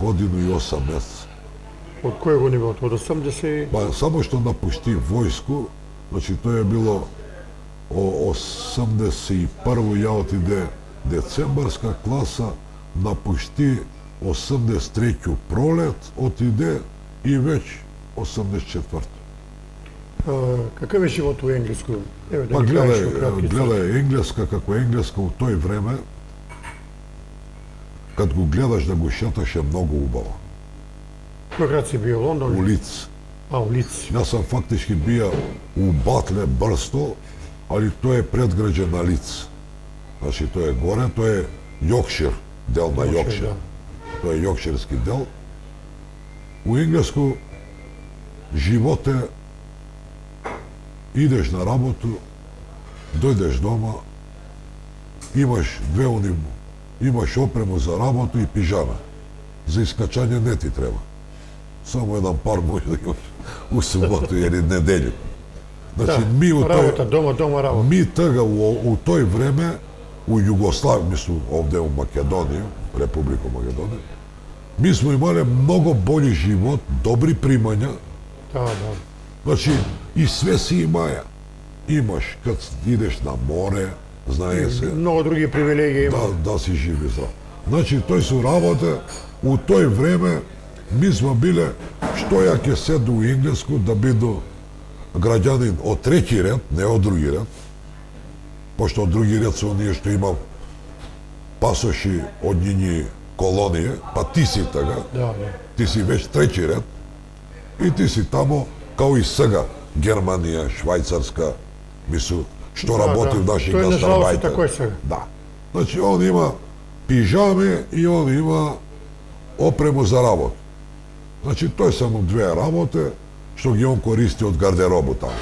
C: годину и 8 месеца.
A: Од кој година било? Од 80?
C: Па само што напушти војско, значи тоа е било 81 ја отиде децембарска класа, напушти 83 пролет, отиде и веќе 84.
A: Какъв е живот у Енглеско?
C: Па гледај, Енглеска како Енглеска у тој време, кад го гледаш да го шеташ е многу убаво.
A: Кој град си био? Лондон?
C: У Лиц.
A: У Лиц.
C: Јас сам фактички бија у Батле, Брстол, али тоа е предграđe на Лиц. Значи тоа е горе, тоа е Јокшир, дел на Јокшир. Тоа е јокширски дел. У Енглеско живот е идеш на работу, дојдеш дома, имаш имаш опрему за работу и пижама. За искачање не ти треба. Само еден пар може да имаш у суботу или неделју. Значи, ми у
A: работа, дома работа.
C: Ми тага у тој време, у Југославија, мислам, овде у Македонија, Република Македонија, ми смо имале многу бољи живот, добри примања.
A: Да.
C: Значи, и све си имаја. Имаш, кад идеш на море, знае се.
A: Многу други привилегии има.
C: Да си жив и здрав. Значи, тој со работа, у тој време, ми смо биле, што ја ќе седу у Енглеско да биду граѓанин од трети ред, не од други ред, пошто од други ред се оние што имав пасоши од нjiни колонија, па ти си тага, ти си веќе трети ред, и ти си тамо, као и сега, Германија, Швајцарска, мислу, што работи в наши гастарбајтер.
A: Тоа е сега.
C: Да. Значи, он има пижами и он има опрему за работа. Значи, тој само две работи, што ги он користи од гардеробу таму.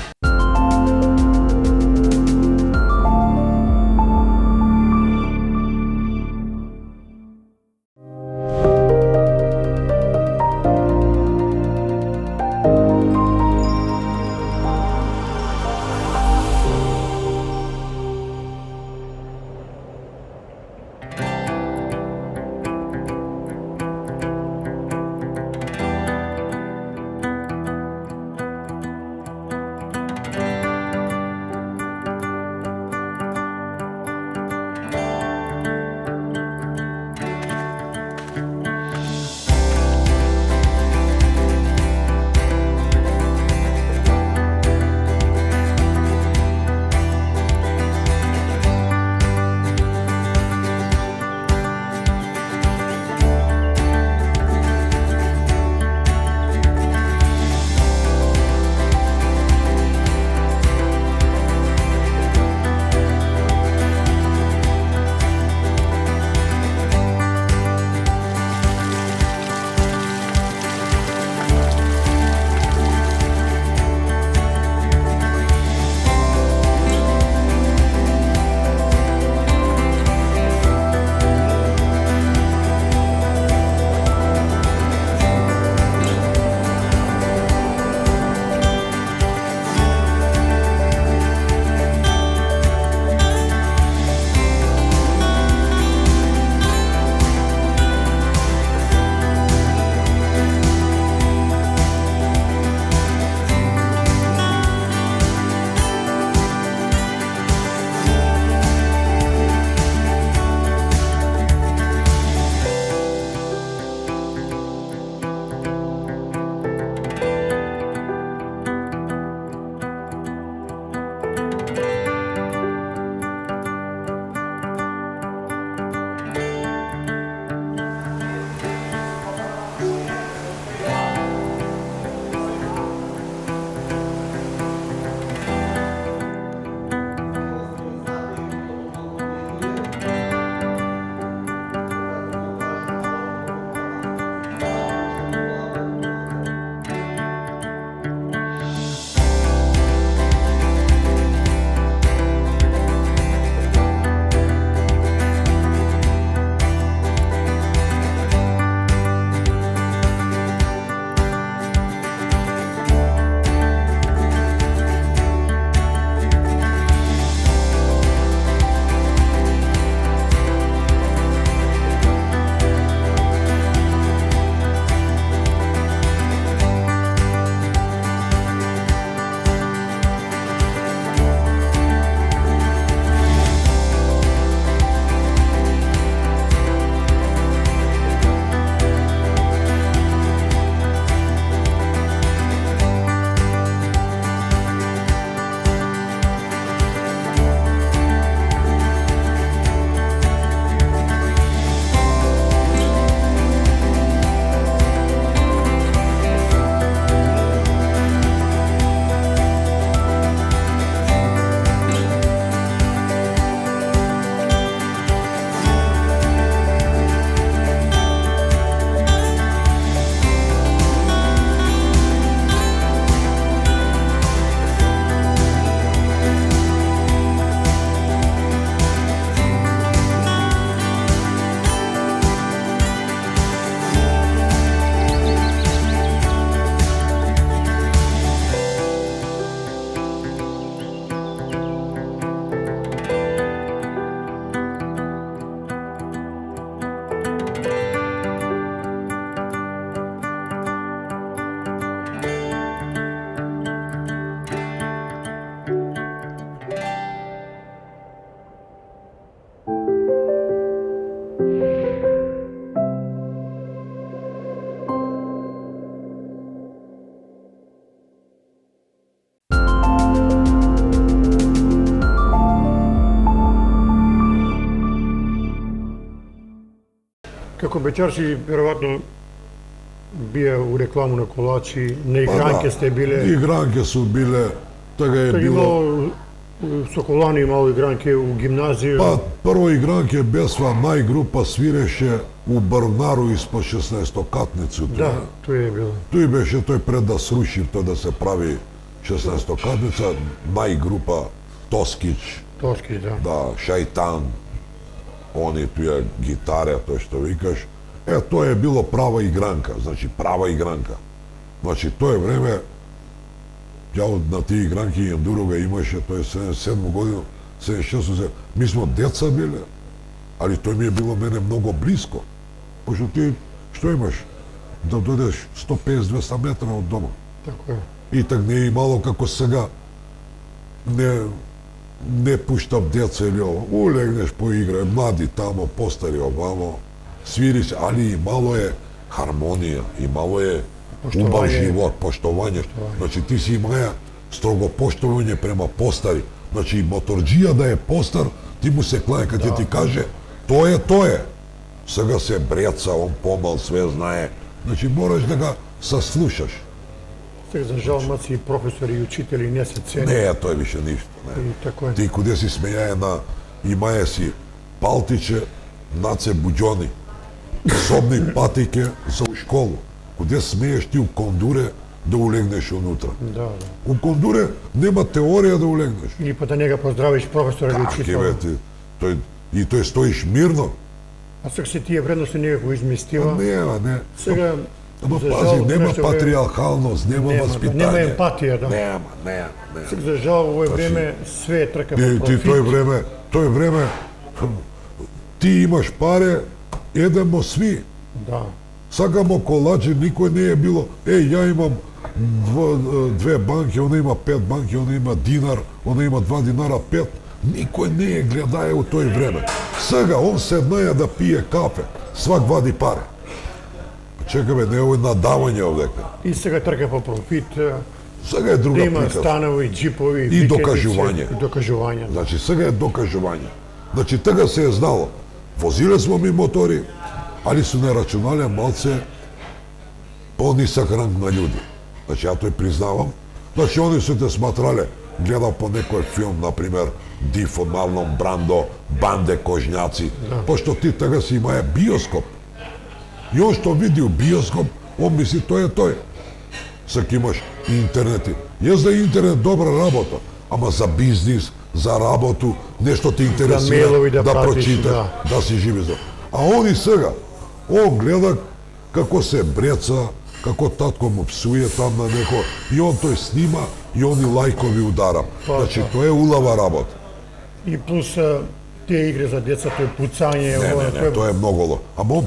A: Како бечарши, веројатно, бија у рекламу на колачи, на игранке сте биле.
D: Игранке су биле, така е
A: Така
D: било.
A: имало, Соколани имало игранке у гимназија.
D: Па, прво игранке бесва најгрупа свиреше у Брнару испод 16-катницу.
A: Да, тој е било.
D: Тој беше тој пред да сруши, тој да се прави 16-катница, најгрупа Тоскич,
A: Тоски, да.
D: да, Шајтан, они туја гитаре, тој што викаш. Тоа е било права игранка, значи права игранка. Значи, тој време, ја на тие игранки имам друга имаше, тој е 77 година, 76, ми смо деца биле, али тој ми е било мене многу близко. Пошто ти, што имаш? Да дојдеш 150-200 метра од дома.
A: Така е.
D: И так не е имало како сега, не пуштав деца или ово. Улегнеш, поиграј, млади тамо, постари овамо, свири се, али имало е хармонија, имало е убав живот, поштовање. Значи ти си имаја строго поштовање према постари. Значи моторџија да е постар, ти му се клаја кога ти каже тоа е. Сега се бреца, он помал, све знае. Значи мораш да го саслушаш.
A: Сега за жал маци и професори и учители не се цени.
D: Не, тој више ништо.
A: И така е.
D: Ти куде си смејае на имаја си палтиче, наце буџони, собни патике за у школу. Куде смееш ти у кондуре да улегнеш унутра.
A: Да, да.
D: У кондуре нема теорија да улегнеш.
A: Или па да не го поздравиш професора или
D: Таки
A: учител.
D: бе ти, тој стоиш мирно.
A: А сега се тие вредности некако изместива.
D: Не.
A: Сега,
D: Ама
A: за
D: пази,
A: жал,
D: нема
A: нешто време-
D: патриархалност, нема воспитање.
A: Нема емпатија, да.
D: Нема.
A: Сега за жал, во овој време све е трка по
D: Ти
A: профит.
D: тој време, ти имаш паре, едемо сви.
A: Да.
D: Сакамо колачи, никој не е било, ја имам две банки, она има 5 банки, она има динар, она има 2 динара, 5. Никој не е гледаја у тој време. Сега, он седнаја да пие кафе, свак вади паре. Чека бе, не е овој надавање овдека.
A: И сега трка по профит,
D: Сега е друга
A: да има
D: приказ.
A: станови, джипови,
D: И
A: викендици,
D: докажување.
A: И докажување, да.
D: Значи, сега е докажување. Значи, така се е знало. Возиле смо ми мотори, али су не рачунале малце по-нисак ранг на луѓе. Значи, ја тој признавам. Значи, они су те сматрале, гледал по некој филм, например, Дифо, Марлон Брандо, Банде Кожњаци, пошто ти така си имаја биоскоп. И он што види у биоскоп, он мисли тој е тој. Сак имаш интернети. Јас да интернет добра работа, ама за бизнис, за работу, нешто те интересира,
A: мейлови да пратиш,
D: прочиташ, да си живи за. А они сега, он гледа како се бреца, како татко му псуе там на неко, и он тој снима, и они лајкови удара. Значи, тоа е улава работа.
A: И плюс тие игри за деца, тој пуцање,
D: Не, тоа е многу лош. Ама он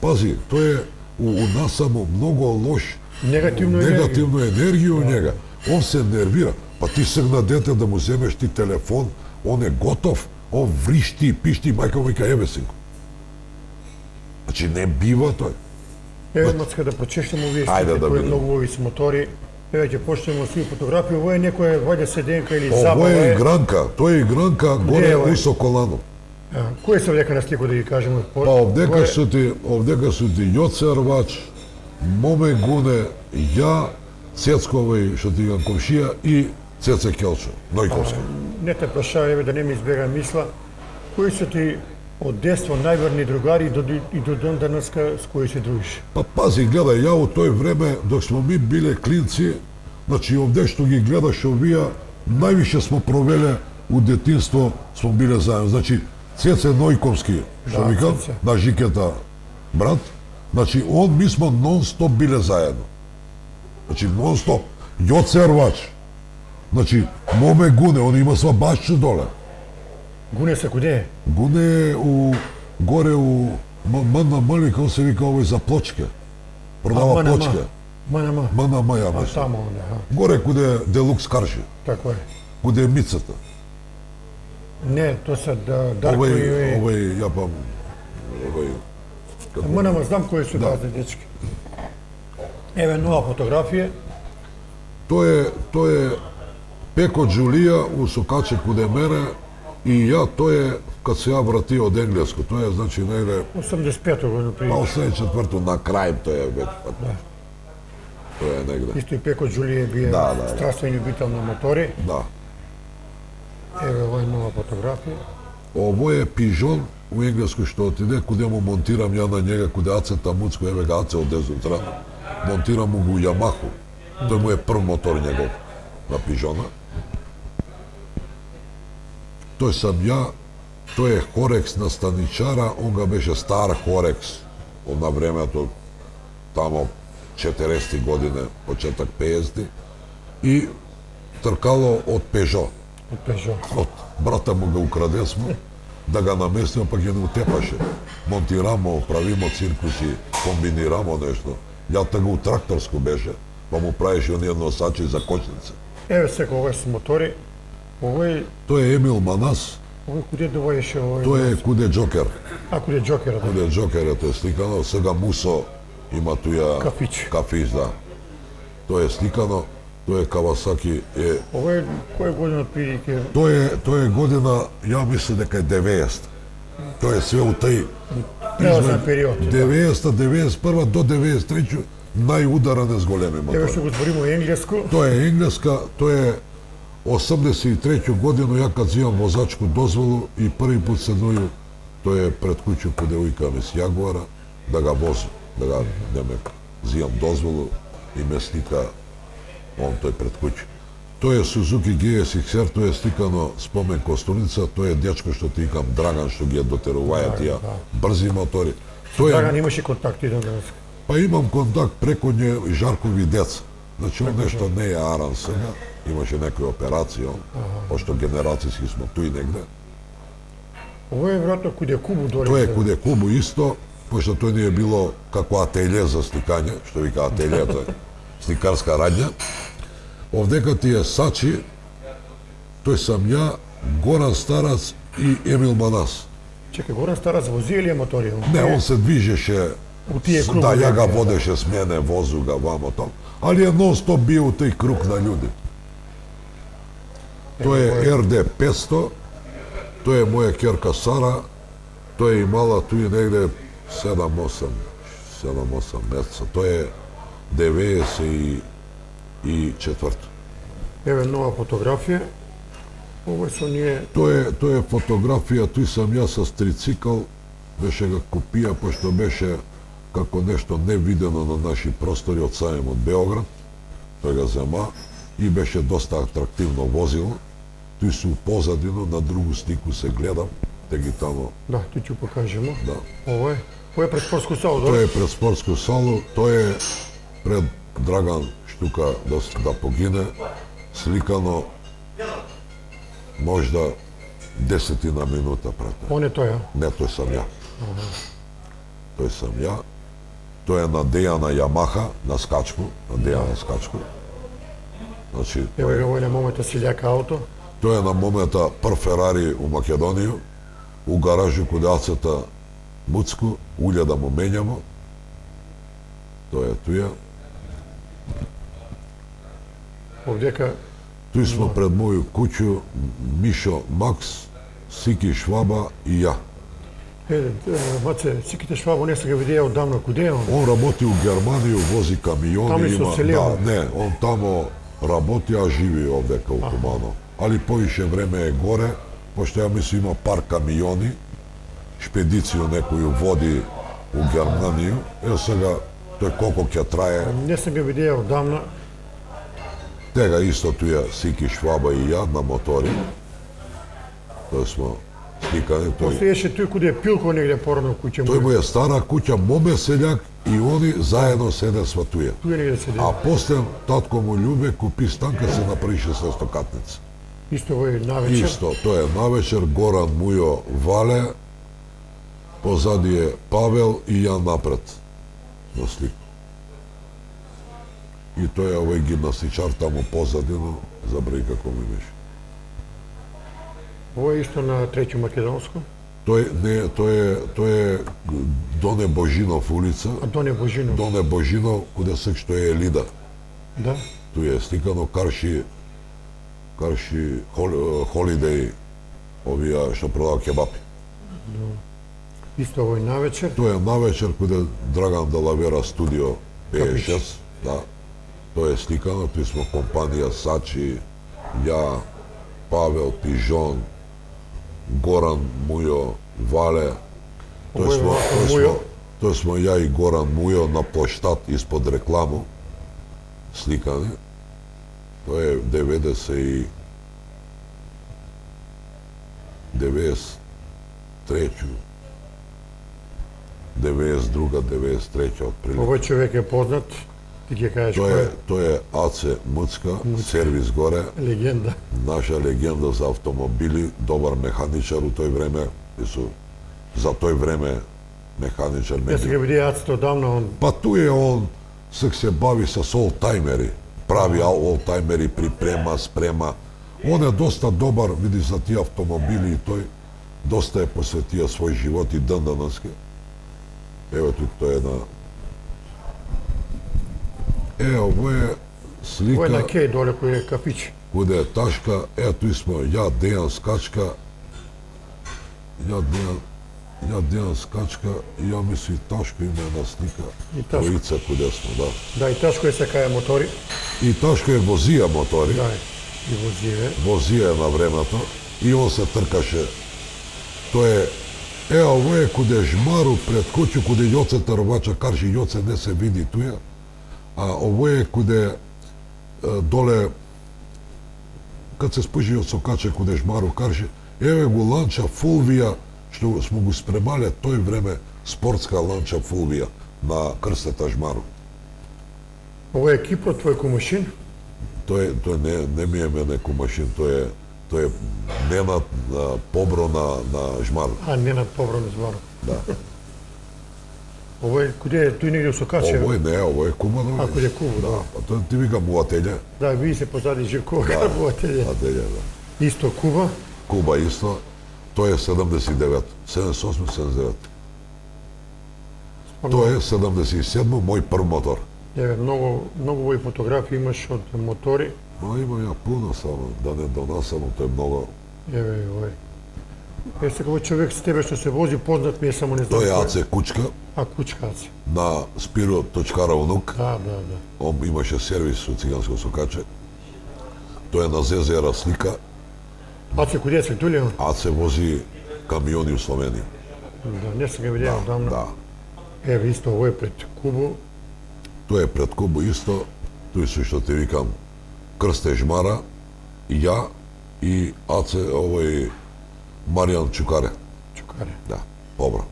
D: пази, тоа е у нас само многу лош
A: негативно
D: енергија у njega. Он се нервира. Па ти сегна дете да му земеш ти телефон, он е готов, он вришти и пишти, мајка му вика еве синко. Значи не бива тој.
A: Еве мацка да прочештам овие
D: Ајде
A: слики
D: да
A: кои
D: видиме.
A: многу ови се мотори. Еве ќе почнеме сви фотографии, ово е некоја ваѓа седенка или
D: Ово
A: забава.
D: е игранка, тоа е игранка горе
A: ово е?
D: у Соколану.
A: Кои се влека на слику да ги кажеме?
D: Па овдека су ти Јоце Арвач, Моме Гуне, ја, Цецковој, што ти имам комшија, и Цеце Келчо, Нојковска.
A: Не те прашава, еве да не ми избега мисла. Кои се ти од детство најверни другари и до ден денеска с кои се дружиш?
D: Па пази, гледај, ја во тој време, док смо ми биле клинци, значи овде што ги гледаш овие, највише смо провеле у детинство, смо биле заедно. Значи, Цеце Нојковски, што
A: Да,
D: викам,
A: Цеце.
D: на Жикета брат, значи, ми смо нон-стоп биле заедно. Значи, нон-стоп. Јоце Арвач, значи, Моме Гуне, он има сва башчу доле.
A: Гуне се куде е?
D: Гуне е горе у Мана Мали, како се вика овој за плочке. Продава плочке.
A: Мана.
D: Мана Маја,
A: А
D: мислам.
A: тамо онде,
D: Горе куде е Делукс Карши,
A: Така е.
D: куде е мицата.
A: Не, тоа се Дарко и...
D: Овој, ја пам, овој...
A: Мана, знам кои се тази дечки. Еве нова фотографија.
D: Тоа е Пеко Џулија у Сокаче куде мене, И ја, тој е, кад се ја врати од енглеско, тој е, значи, негде,
A: 85-то година
D: па
A: при
D: 84-то, на крај тој е веќе, па, тој е негде,
A: исто и Пеко Џулије бие
D: Да, да, да.
A: страствен љубител на мотори.
D: да.
A: Еве ова е нова фотографија.
D: Ово е пижон у енглеско што отиде, куде му монтирам ја на njega, куде Ацета Муцко, еве га Аце од дезутра, монтирам му го Ямаху. Тој му е прв мотор негов на пижона. Тој сам ја, тој е Хорекс на станичара, он га беше стар Хорекс, на времето, тамо 40 години, почеток 50 и тркало од Пежо.
A: Од Пежо.
D: Од брата му го украде смо, да га наместиме, па ќе не утепаше. Монтирамо, правимо циркуси, комбинирамо нешто. Ја тага у тракторско беше, па му правеше оние носачи за кочница.
A: Еве сега ова се мотори. Овој
D: Тој е Емил Манас,
A: куде довоеше овој?
D: тој е куде Джокер.
A: А куде Џокерот?
D: Куде Джокер е тој сликано, сега Мусо има туја
A: Кафич.
D: кафич, да. Тој е сликано, тој е Кавасаки, е
A: Овој која година прилike?
D: тој е година, ја мислам дека е 90. Тој е све у тај
A: Прелазен период.
D: 90-та, 91-та до 93-та најударен е с големи
A: Еве
D: мотори.
A: што го збориме енглеско.
D: Тој е енглеска, тој е 83 година, ја кад зимам возачку дозволу и први пат седнују, тој е пред куќу куде уикаме с Јагуара, да га возам, да га неме зимам дозволу и ме слика он тој пред куќу. Тој е Сузуки GSX-R, тој е сликано спомен Костуница, тој е дечко што ти викам Драган, што ги е дотеруваја тие брзи мотори. Тој
A: Драган
D: е,
A: имаше контакти денес.
D: па имам контакт преко нje Жаркови деца. Значи он нешто не е аран сега, имаше некои операции, он, пошто генерацијски смо туи негде.
A: Ова е веројатно куде Кубу дори.
D: Тој е куде Кубу исто, пошто тој не е било како ателје за сликање, што вика ателјето е сликарска радња. Овдека ти е Сачи, тој сам ја, Горан Старац и Емил Манас.
A: Чекај, Горан Старац вози или е мотори?
D: Не, он се движеше,
A: У тие кругови,
D: да, ја га
A: да.
D: водеше с мене, возу га вамо там, али е нон-стоп био у тој круг на луѓе. Тој е РД 500, тој е моја керка Сара, тој е имала туи негде 7-8 месеца, тој е 94.
A: Еве нова фотографија. Ова со ние
D: Тој е фотографија, тој сам ја со трицикл, беше га копија, пошто беше како нешто невидено на наши простори од Сајем од Београд. Тој га зема и беше доста атрактивно возило. Тој се у позадину, на другу слику се гледам, те ги тамо,
A: да, ти ќе покажемо.
D: да.
A: Ова е пред спортско сало,
D: Тој
A: да?
D: е пред спортско сало, тој е пред Драган Штука да погине, сликано можда 10 минута пред него.
A: Он е тој, а?
D: Не, тој сам ја. Тој сам ја. Тој е на Дејана Јамаха, на скачку, на Дејана скачку. Значи,
A: Еве
D: тој
A: га
D: е,
A: овој на момента силјака ауто.
D: тој е на момента прв Ферари у Македонија, у гаражу куде Ацета Муцку, улја да му менјамо. Тој е туја.
A: Овдека
D: Тој смо пред моју куќу, Мишо Макс, Сики Шваба и ја.
A: Маце, сиките Швабо не се га видеа оддавна, куде е он?
D: Он работи у Германија, вози камиони,
A: Таму се
D: има,
A: оселио?
D: да, не, он тамо работи, а живи овдека у Кумано. Али повише време е горе, пошто ја мислам има пар камиони, шпедицију некоју води у Германија. Е сега тој колку ќе трае,
A: Не се га видеа оддавна.
D: тега исто туја Сики Шваба и ја на мотори. Тој смо сликани, тој
A: Постоеше тој куде е Пилко негде порано куќе
D: тој
A: му.
D: му е стара куќа, моме селјак и они заедно седе сватуја.
A: Туј негде седе.
D: А после татко му Љубе купи стан кад се направи 600-катница.
A: Исто овој навечер.
D: Исто, тоа е навечер, Горан Мујо Вале, позади е Павел и Јан напред на слику. И тој е овој гимнастичар таму позадину, забрави како ми беше.
A: Ова е исто на Треќо Македонско.
D: Тој е Доне Божинов улица,
A: А Доне Божинов.
D: Доне Божинов, куде се што е Елида.
A: Да.
D: Тој е сликано Карши Холидеј овие што продава кебапи.
A: Исто овој навечер.
D: Тоа е навечер каде Драган Далавера студио 56, да. Тоа е сликано, тој смо компанија Сачи, ја, Павел, Пижон, Горан, Мујо, Вале. Тоа смо ја и Горан Мујо на площад испод рекламу сликани. Тоа е 93 93 отприлика.
A: Овој човек е познат, ти ќе кажеш кој е.
D: Тоа е Аце Муцка, сервис горе,
A: Легенда.
D: наша легенда за автомобили, добар механичар у тој време, за тој време механичар.
A: Јас ќе биде Ацето одамна, он
D: Па туј е он, се бави со олтајмери, прави олтајмери, припрема, спрема. Он е доста добар, види, за тие автомобили и тој доста е посветија свој живот и ден данаске. Ево тук тој е на... Ово е слика...
A: Ово е на Кеј доле кој е кафич.
D: Куде е Ташка, туј смо ја Дејан Скачка, ја Дејан Скачка и ја мисли Ташко има една слика.
A: И Ташко.
D: Троица куде смо, да.
A: Да, и Ташко е се каја мотори.
D: И Ташко е возија мотори.
A: Да, и возиве.
D: Возија на времето и он се тркаше. Тоа е ово е куде жмару пред куќу, куде Јоце Тарвача карши, Јоце не се види туја. А ово е куде доле, кад се спужи од Сокаче, куде жмару карши, еве го ланча Фулвија, што смо го спремале тој време, спортска ланча Фулвија на крстата жмару.
A: Ово е екипот твој кумушин.
D: Тој не ми е мене кумашин, тој е Ненад Побро на жмару.
A: А, Ненад Побро на жмару.
D: Да.
A: Ово е, куде е, тој негде у Сокаче?
D: Ово е Куба.
A: А, куде е Куба, да.
D: Па тоа ти вика Муателја.
A: Да, ви се позади Живкова, карбувателje.
D: Ателја, да.
A: Исто Куба.
D: Куба исто, тој е 79, 78-79. Тоа е 77 мој прв мотор.
A: Еве, многу овој фотографии имаш од мотори.
D: Но има ја пуно само, да не донасам, тој е многу.
A: Еве, овој. Сега овој човек с тебе што се вози, познат ми е, само не знам.
D: Тој е
A: кој
D: Аце Кучка,
A: А, Кучка Аце.
D: на Спиро Точкара унук.
A: Да.
D: Он имаше сервис у Циганско Сокаче. Тој е на ЗЗР слика.
A: Аце куде се тули?
D: Аце вози камиони у Словенија.
A: Да, не се ga видеа одамна.
D: Да.
A: Еве, исто овој пред Кубу.
D: Тој е пред Кубу исто, тој се што ти викам, Крсте Жмара, ја и Аце, овој Маријан Чукаре.
A: Чукаре.
D: Да, добро.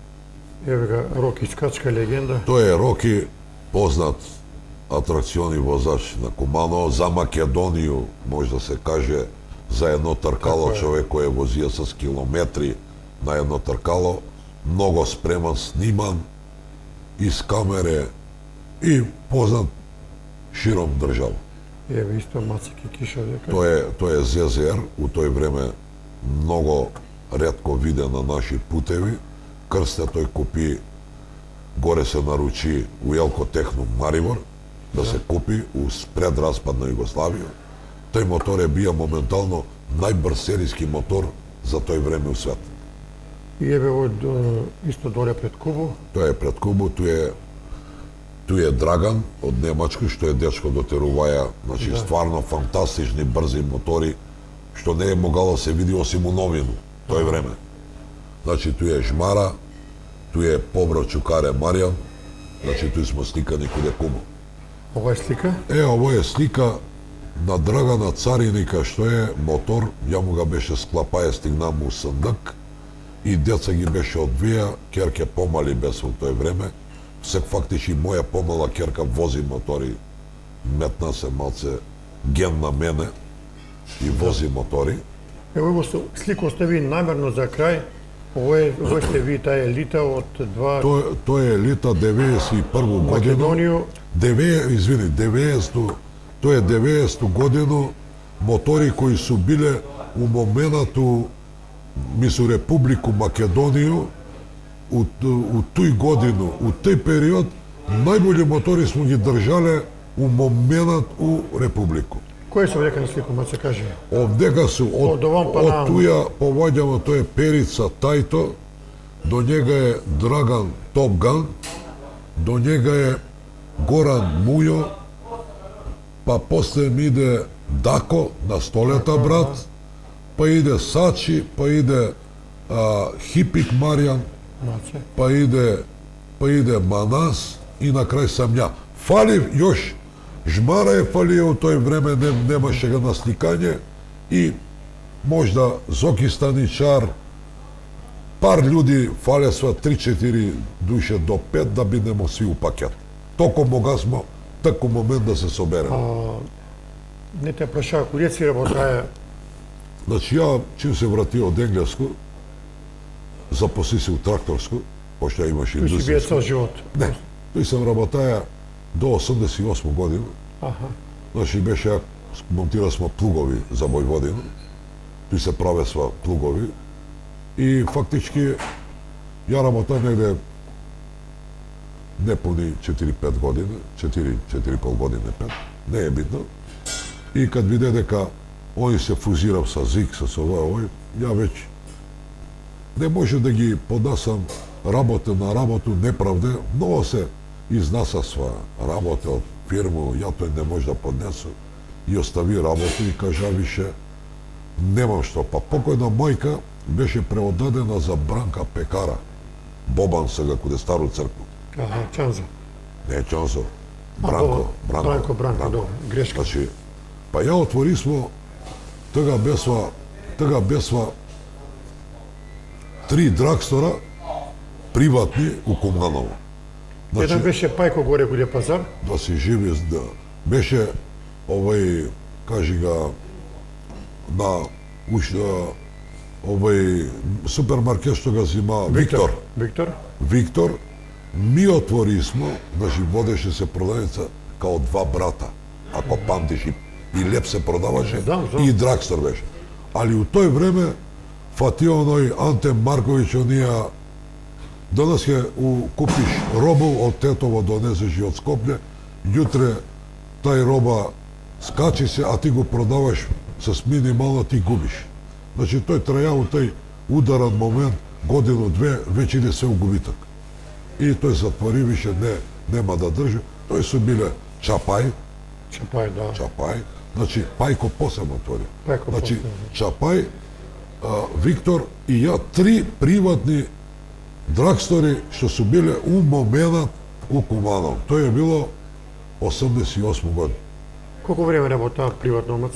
A: Еве га Роки Скачка, легенда.
D: Тој е Роки, познат атракциони возач на Куманово, за Македонију, може да се каже, за едно тркало, човек кој е возија с километри на едно тркало, многу спреман, сниман, из камере и познат широм држава.
A: Еве, исто Мацики Киша, дека.
D: Тој е ЗЗР, у тој време многу ретко виден на наши путеви. Крсте тој купи, горе се наручи у Елко Техно Марибор, да се купи у пред распад на Југославија. Тој мотор е бија моментално најбрз серијски мотор за тој време у свет.
A: И еве овој исто доле пред Кубу.
D: Тој е пред Кубу, тој е Драган од Немачка, што е дечко дотеруваја, значи стварно фантастични брзи мотори, што не е могало да се види осим у новину тој време. Значи тој е Жмара, тој е Побро Чукаре Маријан, значи тој смо сликани куде Кубу.
A: Ова е слика.
D: Ово е слика на Драгана Цариника, што е мотор, ја му га беше склапаја, стигна му сандак и деца ги беше одвија, керке помали без во тој време. Сек фактичи моја помала керка вози мотори, метна се малце ген на мене и вози мотори.
A: Ево ово слика остави намерно за крај. Ово сте ви таа елита од два...
D: Тој е елита 91 годину.
A: Македонију.
D: 90 тој е 90 годину, мотори кои су биле у моментот мису Републику Македонију, у тој годину, у тој период, најболи мотори смо ги држале у моментот у Републику.
A: Кои се овдека на слику, ма се каже?
D: Овдека су
A: Од овам па
D: од
A: нааму.
D: туја поваѓамо, тој е Перица Тајто, до njega е Драган Топган, до njega е Горан Мујо, па после ми иде Дако на столета брат, па иде Сачи, па иде Хипик Маријан,
A: Маце.
D: па иде Манас и на крај сам ја. Фали још Жмара е фалио, у тој време немаше ga насликање и можда Зоки Станичар, пар људи фалесва 3-4 душе до 5 да биднемо сви у пакет. Токо могасмо тако момент да се собереме.
A: Не те прашава, куде си работае?
D: Значи ја чим се вратио од Енглеско, запосли се у тракторско, пошто ја имаше
A: Кој си бие
D: индустријско.
A: цел живот?
D: Не, тој сам работаја до 88 година.
A: Аха.
D: Значи беше, монтира смо плугови за Војводина, тој се правесва плугови и фактички ја работам негде непуни 4-5 години, 4,5 години, 5, не е битно. И кад виде дека они се фузирав со ЗИК, со овој, ја веќе не може да ги поднасам работа на работу неправде, многу се изнасасва работа од фирму, ја тој не може да поднесу и остави работа и кажа више немам што. Па покојна мајка беше преодадена за Бранка Пекара, Бобан сега куде Стару цркву.
A: Аха, Чанза.
D: Не Чонзо, Бранко,
A: Бранко, добро, грешка.
D: Значи, па ја отворисмо, тога бесва 3 драгстора приватни у Куманово.
A: Еден беше Пајко горе куде пазар.
D: Да си живи, да. Беше овој, кажи га, на овој супермаркет што ga зима Виктор.
A: Виктор.
D: Ми отворисмо, значи водеше се продавница као два брата, ако памтиш и леп се продаваше,
A: Да.
D: и драгстор беше. Али у тој време фати оној Анте Марковиќ, онија денес ќе купиш робу од Тетово, донесеш и од Скопје, јутре тај роба скачи се, а ти го продаваш с минимално, ти губиш. Значи тој траја у тај ударен момент, годину-две, веќе иде се у губиток. И тој затвори, више нема да држи. Тој се биле Чапај,
A: Да.
D: значи Пајко посебно отвори.
A: Пајко
D: Значи
A: посебно.
D: Чапај, Виктор и ја, 3 приватни драгстори што се биле у моментот у Куманово. Тој е било 88 година.
A: Колку време работа приватно омац?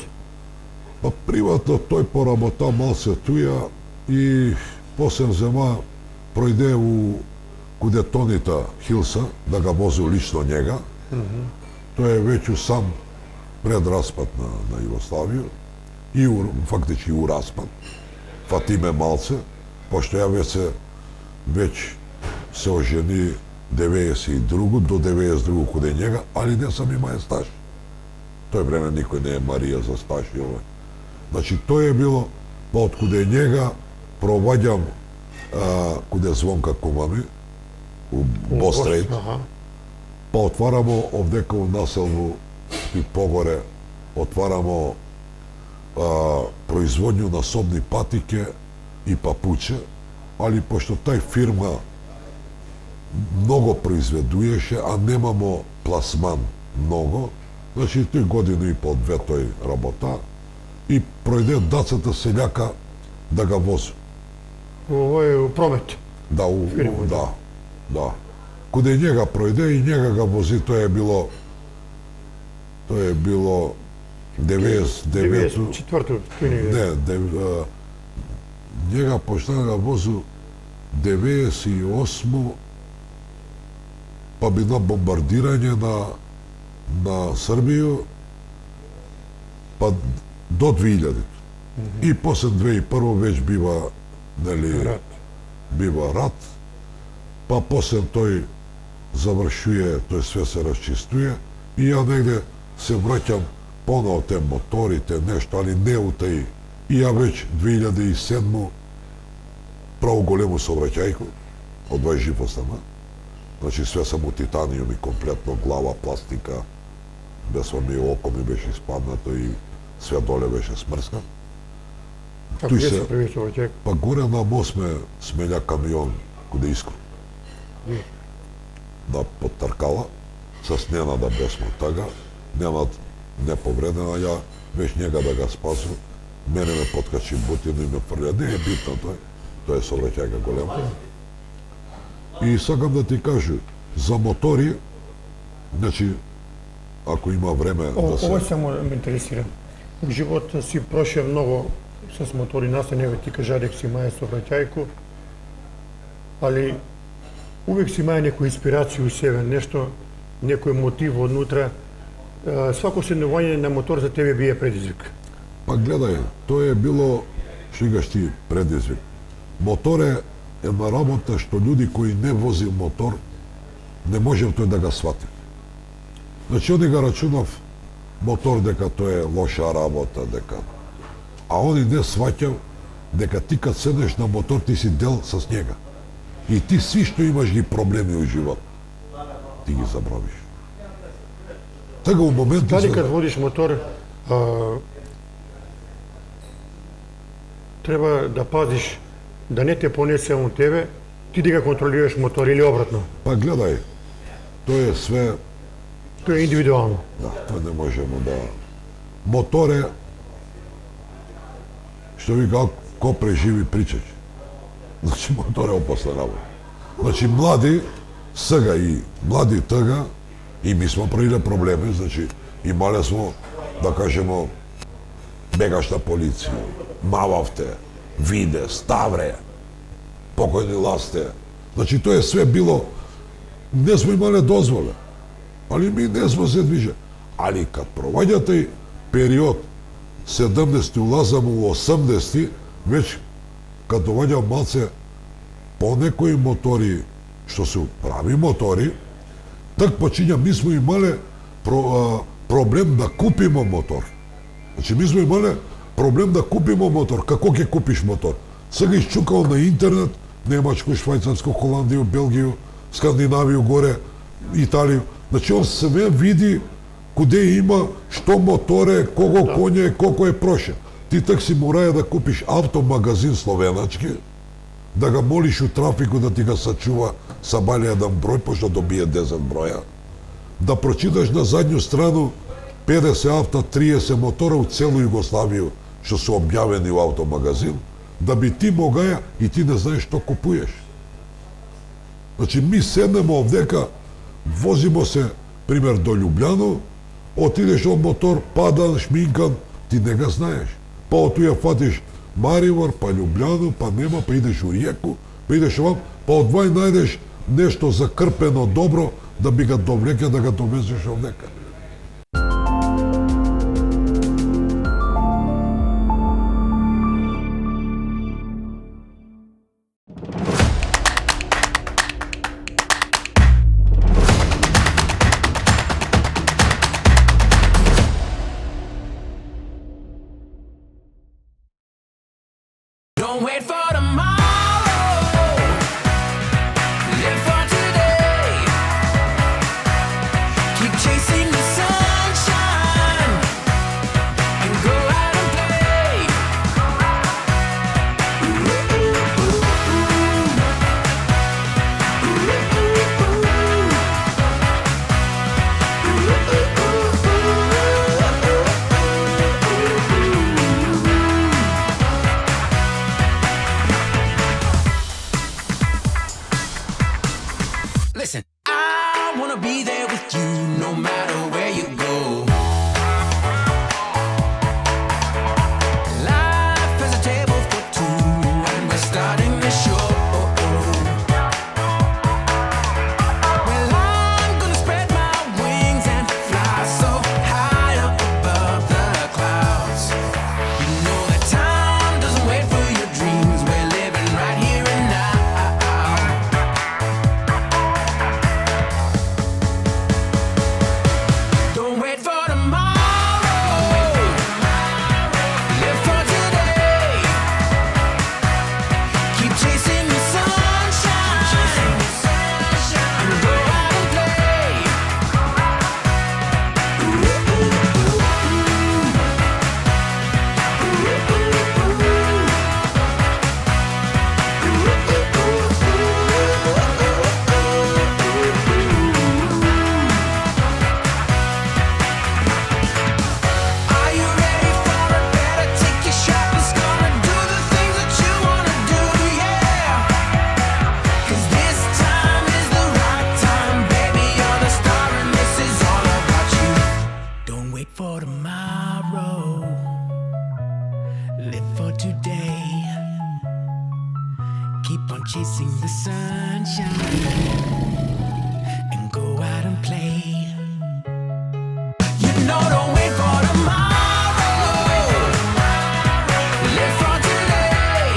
D: Па приватно тој поработа малце туја и после зема пројде у куде Тонита Хилса, да ga возил лично njega. Тој е веќе сам пред распад на Југославија и фактички у распад. Фатиме малце, пошто ја веќе се ожени 92 до 92 куде njega, али не сам има стаж. Тој време никој не е Марија за стаж и ова. Значи тој е било, па од куде njega проваѓам куде Звонка Кумани, у Бострейт, па отварамо овдека у населбу и погоре, отварамо производњу на собни патике и папуче, али пошто тај фирма многу произведуеше, а немамо пласман многу, значи 3 години и по 2 тој работа и пројде дацата селјака да ga вози.
A: Овој промет.
D: Да,
A: фирма.
D: да. Куде njega пројде и njega ga вози, тоа е било 99-ту.
A: 94-ту, тој негде.
D: Не, njega почна да возу 98-му, па би на бомбардирање на Србија, па до 2000-ту. И после 2001 веќе бива, нели,
A: Рат.
D: бива рат, па после тој завршуе, тој све се расчистуе и ја негде се враќам поново те моторите, нешто, али не у тај. И ја веќе 2007 право големо сообраќајко, од 20 живостана. Значи све сам у титаниум и комплетно глава, пластика, без ми око ми беше испаднато и све доле беше смрскан.
A: Како
D: Тој
A: е
D: се-
A: се првиот сообраќај?
D: Па горе на мост ме сменја камион куде Искру. Да потаркала, с Ненада бесмо тага, Ненад не повредена, ја веќе njega да га спасу, мене ме подкачи бутина и ме фрља. Не е битно тој е сообраќајка голем. И сакам да ти кажу, за мотори, значи, ако има време да
A: Ова
D: се...
A: само ме интересира. У живот си прошел многу с мотори, нас не ти кажа дека си маја сообраќајку, али увек си маја некоја инспирација у себе, нешто, некој мотив однутра. Свако седнување на мотор за тебе бие предизвик.
D: Па гледај, тоа е било, што игаш ти, предизвик. Мотор е една работа што луѓе кои не вози мотор, не можев тој да го свати. Значи, они го рачунав мотор дека тоа е лоша работа, дека... А они не сваќав дека ти кад седнеш на мотор, ти си дел с njega. И ти сви што имаш ги проблеми у живот, ти ги забравиш. Така у моментот...
A: Дали кад водиш мотор, треба да пазиш да не те понесе он тебе, ти да го контролираш мотор или обратно.
D: Па гледај, тоа е све...
A: Тоа е индивидуално.
D: Да, тоа не можеме да... Мотор е, што вика, ко преживи причач. Значи, мотор е опасна работа. Значи, млади, сега и млади тага, и ми смо правиле проблеми, значи, имале смо, да кажемо, бегаш на полиција, мававте, виде, ставре, покојни ласте. Значи, тоа е све било, не смо имале дозволе. Али ми не смо се движе. Али кад проваѓа тај период 70-ти, улазам у 80-ти, веќе кад доваѓа малце по некои мотори, што се прави мотори, так почиња, ми смо имале проблем да купиме мотор. Значи, ми смо имале проблем да купиме мотор. Како ќе купиш мотор? Сега исчукал на интернет, Немачко, Швајцарско, Холандија, Белгија, Скандинавија, горе, Италија. Значи, он све види куде има, што моторе, кого коње, колко е прошен. Ти так си мораја да купиш автомагазин словеначки, да ga молиш у трафику да ти ga сачува са бали еден број, пошто добие 10 броја. Да прочиташ на задњу страну 50 авто, 30 мотора у целу Југославија, што се објавени у автомагазин, да би ти могаја и ти не знаеш што купуеш. Значи, ми седнемо овдека, возимо се, пример, до Љубљано, отидеш од мотор, падан, шминкан, ти не ga знаеш. Па од туја фатиш Маривар, па Љубљано, па нема, па идеш у Ријеку, па идеш овам, па од вај најдеш нешто закрпено добро, да би ga довлеке, да ga довезеш овдека.
E: Don't wait for tomorrow. Live for today. Keep chasing chasing the sunshine and go out and play. You know, don't wait for tomorrow. Live for today.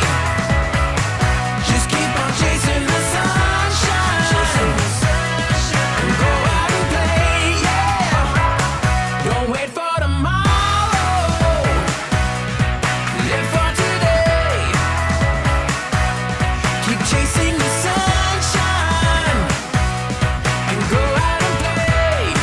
E: Just keep on chasing the sunshine and go out and play. Yeah. Don't wait for tomorrow. Live for today. Keep chasing the sunshine and go out and play.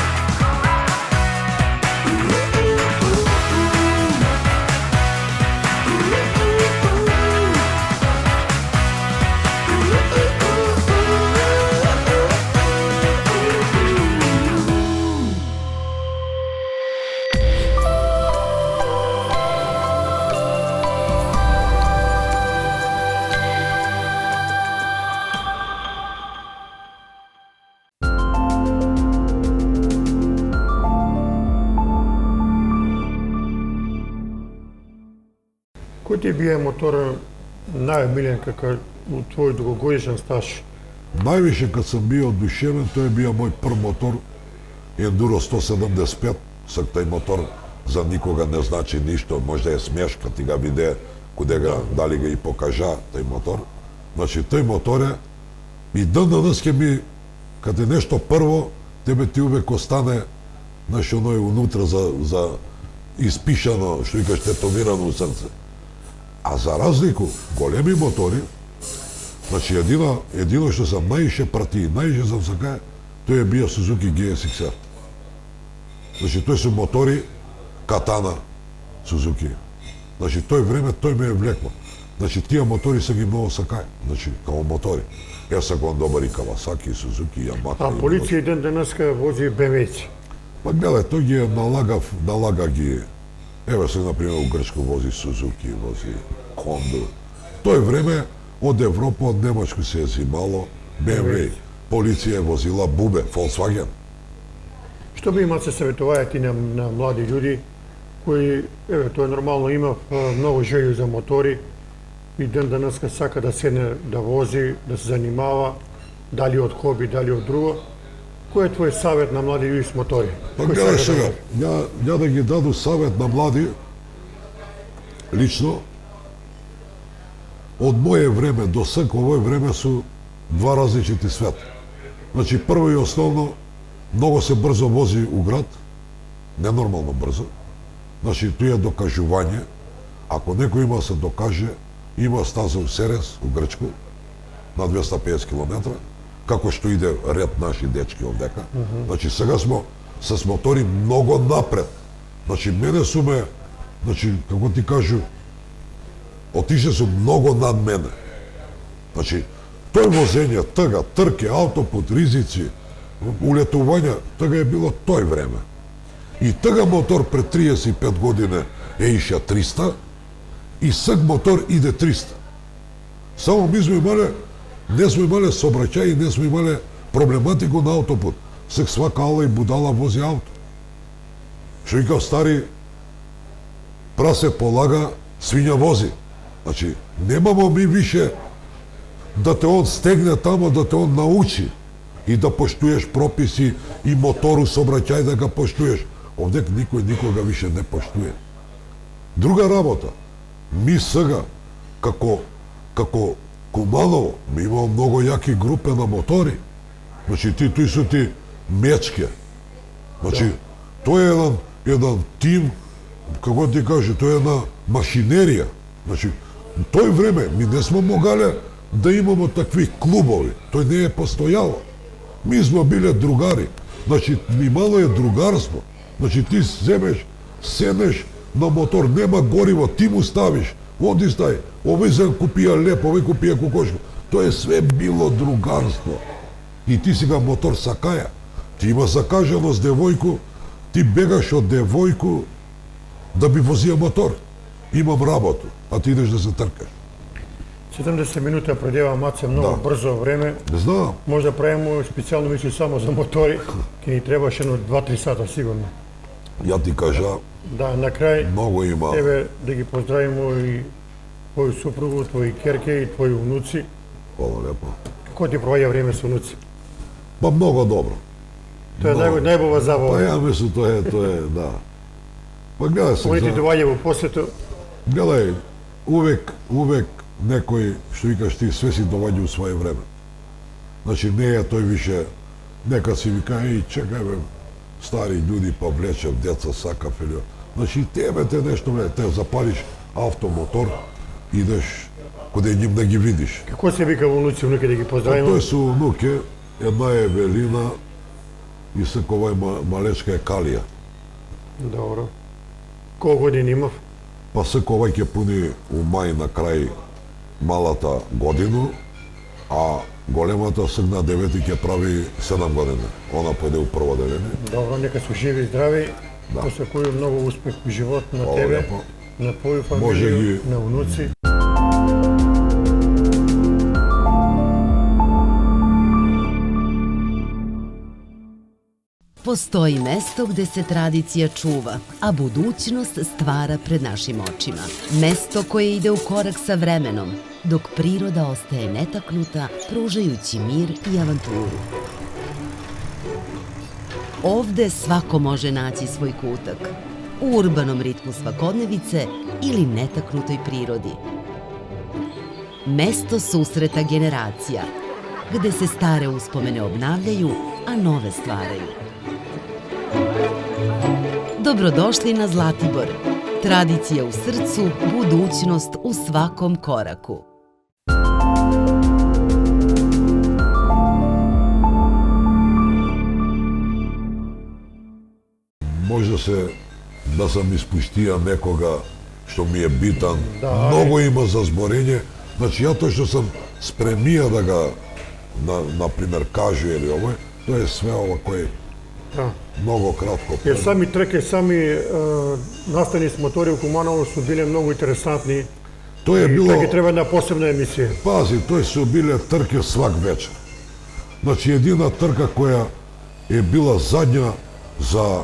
A: Кој ти бие мотор најмилен како у твој дугогодишен стаж?
D: Највише кад сам био одушевен, тој бија мој прв мотор, Enduro 175, сак тај мотор за никога не значи ништо, можда е смеш кад ти га виде, куде га, дали га и покажа тај мотор. Значи, тој мотор е, и ден денес ке ми, кад е нешто прво, тебе ти увек остане, знаеш, оној унутра за испишано, што викаш, тетовирано у срце. А за разлику, големи мотори, значи едино што сам наише прати, наише сам сакаја, тој е бија Suzuki GSX-R. Значи, тој се мотори Катана Suzuki. Значи, тој време, тој ме е влекло. Значи, тие мотори се ги многу сакаја, значи, као мотори. Јас сакам добар и Kawasaki, Suzuki, Yamaha.
A: А полиција и ден денеска вози BMW-ци.
D: Па гледај, тој ги е налага ги. Еве се, например, у Грчко вози Suzuki, вози Honda. Тој време од Европа, од Немачко се е зимало BMW. Полиција е возила Bube, Volkswagen.
A: Што би имат се советувајати на млади луѓи кои, еве, тоа е нормално, има многу желји за мотори и ден денеска сака да седне да вози, да се занимава, дали од хоби, дали од друго. Кој е твој савет на млади луѓи с мотори?
D: Па
A: Кој
D: гледај
A: сака да
D: сега,
A: вози?
D: ја да ги даду савет на млади, лично, од моје време до сега овој време су два различити света. Значи, прво и основно, многу се брзо вози у град, ненормално брзо. Значи, тој е докажување. Ако некој има да се докаже, има стаза у Серес, у Грчко, на 250 км, како што иде ред наши дечки овдека. Значи, сега смо с мотори многу напред. Значи, мене суме, значи, како ти кажу, отише су многу над мене. Значи, тој возење, тага, трке, автопут, ризици, улетувања, тага е било тој време. И тага мотор пред 35 години е иша 300 и сак мотор иде 300. Само ми сме имале, не сме имале сообраќај и не сме имале проблематику на автопут. Сак свака ала и будала вози авто. Што вика стари, прасе полага, свиња вози. Значи, немамо ми више да те он стегне тамо, да те он научи и да поштуеш прописи и мотору сообраќај да ga поштуеш. Овдек никој никога више не поштуе. Друга работа, ми сега, како Куманово, ми имamo многу јаки групе на мотори. Значи, тој су ти мечке. Значи, тој е еден тим, како ти кажи, тој е една машинерија. Значи, тој време ми не сме могале да имамо такви клубови. Тој не е постојало. Ми сме биле другари. Значи, мало е другарство. Значи, ти земеш, седнеш на мотор, нема гориво, ти му ставиш, оди стај, овој се купија леп, овој купија кокошко. Тоа е све било другарство. И ти сега мотор сакаја. Ти има закажано с девојку, ти бегаш од девојку да би возија мотор. Имам работу, а ти идеш да се тркаш.
A: 70 минута предева Маце многу брзо време.
D: Не знам.
A: Може да правиме специјално мисли само за мотори. Ке ни требаше едно 2-3 сата сигурно.
D: Ја ти кажа,
A: Да, на крај,
D: многу има.
A: еве да ги поздравиме и твоју супругу, твои керке и твои унуци.
D: Hvala lepo.
A: Како ти проваѓа време со внуци?
D: Па многу добро.
A: Тоа е најбова забава.
D: Па ја мислам тоа е, да. Па гледај се.
A: Кој ти доаѓа во посету?
D: Гледај, увек некој, што викаш ти, све си доаѓа у свое време. Значи не е тој више, некад си вика, чекај бе, стари људи, па влечев, деца сакав или... Значи тебе те нешто, бе, те запалиш автомотор, идеш каде ним да ги видиш.
A: Како се вика внуци, внуки да ги поздравиме?
D: Тој се внуке, една е Евелина и секова е малечка е Калија.
A: Добро. Колку години имав?
D: Па секова ќе пуни у мај на крај малата годину, а големата сегна 9 ќе прави 7 години. Она појде у прво деление.
A: Добро, нека се живи и здрави.
D: Да.
A: Посакувам многу успех во живот на
D: Hvala
A: тебе,
D: lepo.
A: на твоју
D: Може
A: фамилија,
D: ги-
A: на внуци.
B: Postoji mesto gde se tradicija čuva, a budućnost stvara pred našim očima. Mesto koje ide u korak sa vremenom, dok priroda ostaje netaknuta, pružajući mir i avanturu. Ovde svako može naći svoj kutak, u urbanom ritmu svakodnevice ili netaknutoj prirodi. Mesto susreta generacija, gde se stare uspomene obnavljaju, a nove stvaraju. Dobrodošli na Zlatibor. Tradicija u srcu, budućnost u svakom koraku.
D: Може се да сам испуштија некога што ми е битан.
A: Да,
D: Многу има за зборење. Значи ја тој што сам спремија да ga например кажу или овој, тоа е све ова кој
A: Да.
D: многу кратко.
A: Jer sami trke, sami nastani с мотори у Куманово su bile mnogo interesantni.
D: Тоа е
A: I
D: било,
A: trke treba една посебна емисија.
D: пази, тој се биле трке свак вечер. Значи едина трка која е била задња за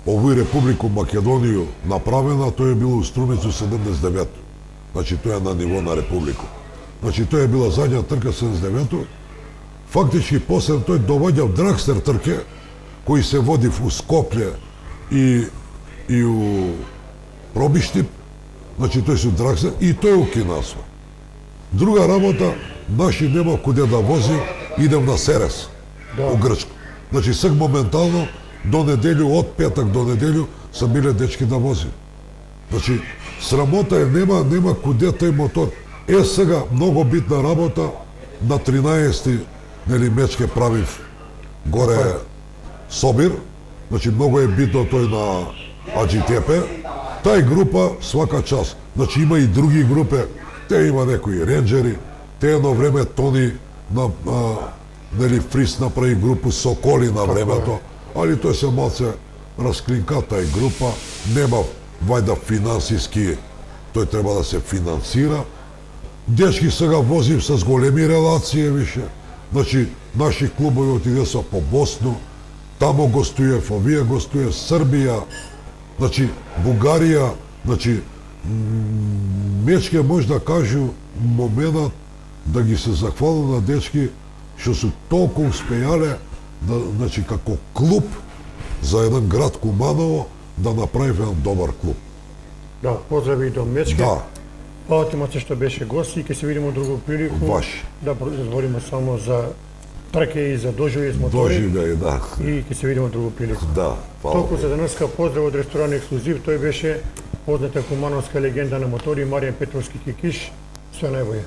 D: овој Републику Македонија направена, тој е било у Струмицу 79. Значи тоа е на ниво на Републику. Значи тоа е била задња трка 79. Фактички после тој доваѓа в драгстер трке, кој се води у Скопле и у Пробиштип, значи тој се драгстер и тој у Кинасо. Друга работа, наши нема куде да вози, идем на Серес, у Грчко. Значи сега моментално, до неделю, од петак до неделю, са биле дечки да вози. Значи, срамота е, нема куде тој мотор. Е сега, многу битна работа, на 13 нели мечке правив горе Собир, значи многу е битно тој на Аџитепе. Тај група свака час. Значи има и други групи, те има некои ренџери, те едно време Тони нели Фрис направи групу Соколи на времето, али тој се малце расклинка тај група, нема вајда финансиски, тој треба да се финансира. Дечки сега возим с големи релации више. Значи, наши клубови отиде са по Босну, тамо гостуе, овие гостуе, Србија, значи, Бугарија, значи, мечке може да кажу моментот да ги се захвалам на дечки што се толку успеале да, значи, како клуб за еден град Куманово да направи еден добар клуб.
A: Да, поздрави до Мечке.
D: Да,
A: Hvala ti Mace što beše gosti i kad se vidimo u drugu priliku.
D: Baš.
A: Da razgovorimo samo za trke и за доживеј с мотори.
D: доживеј, да.
A: И ќе се видиме другу прилику.
D: Да,
A: Толку за денеска поздрав од ресторан Ексклузив. Тој беше позната кумановска легенда на мотори Маријан Петровски Кикиш. Све најбоље.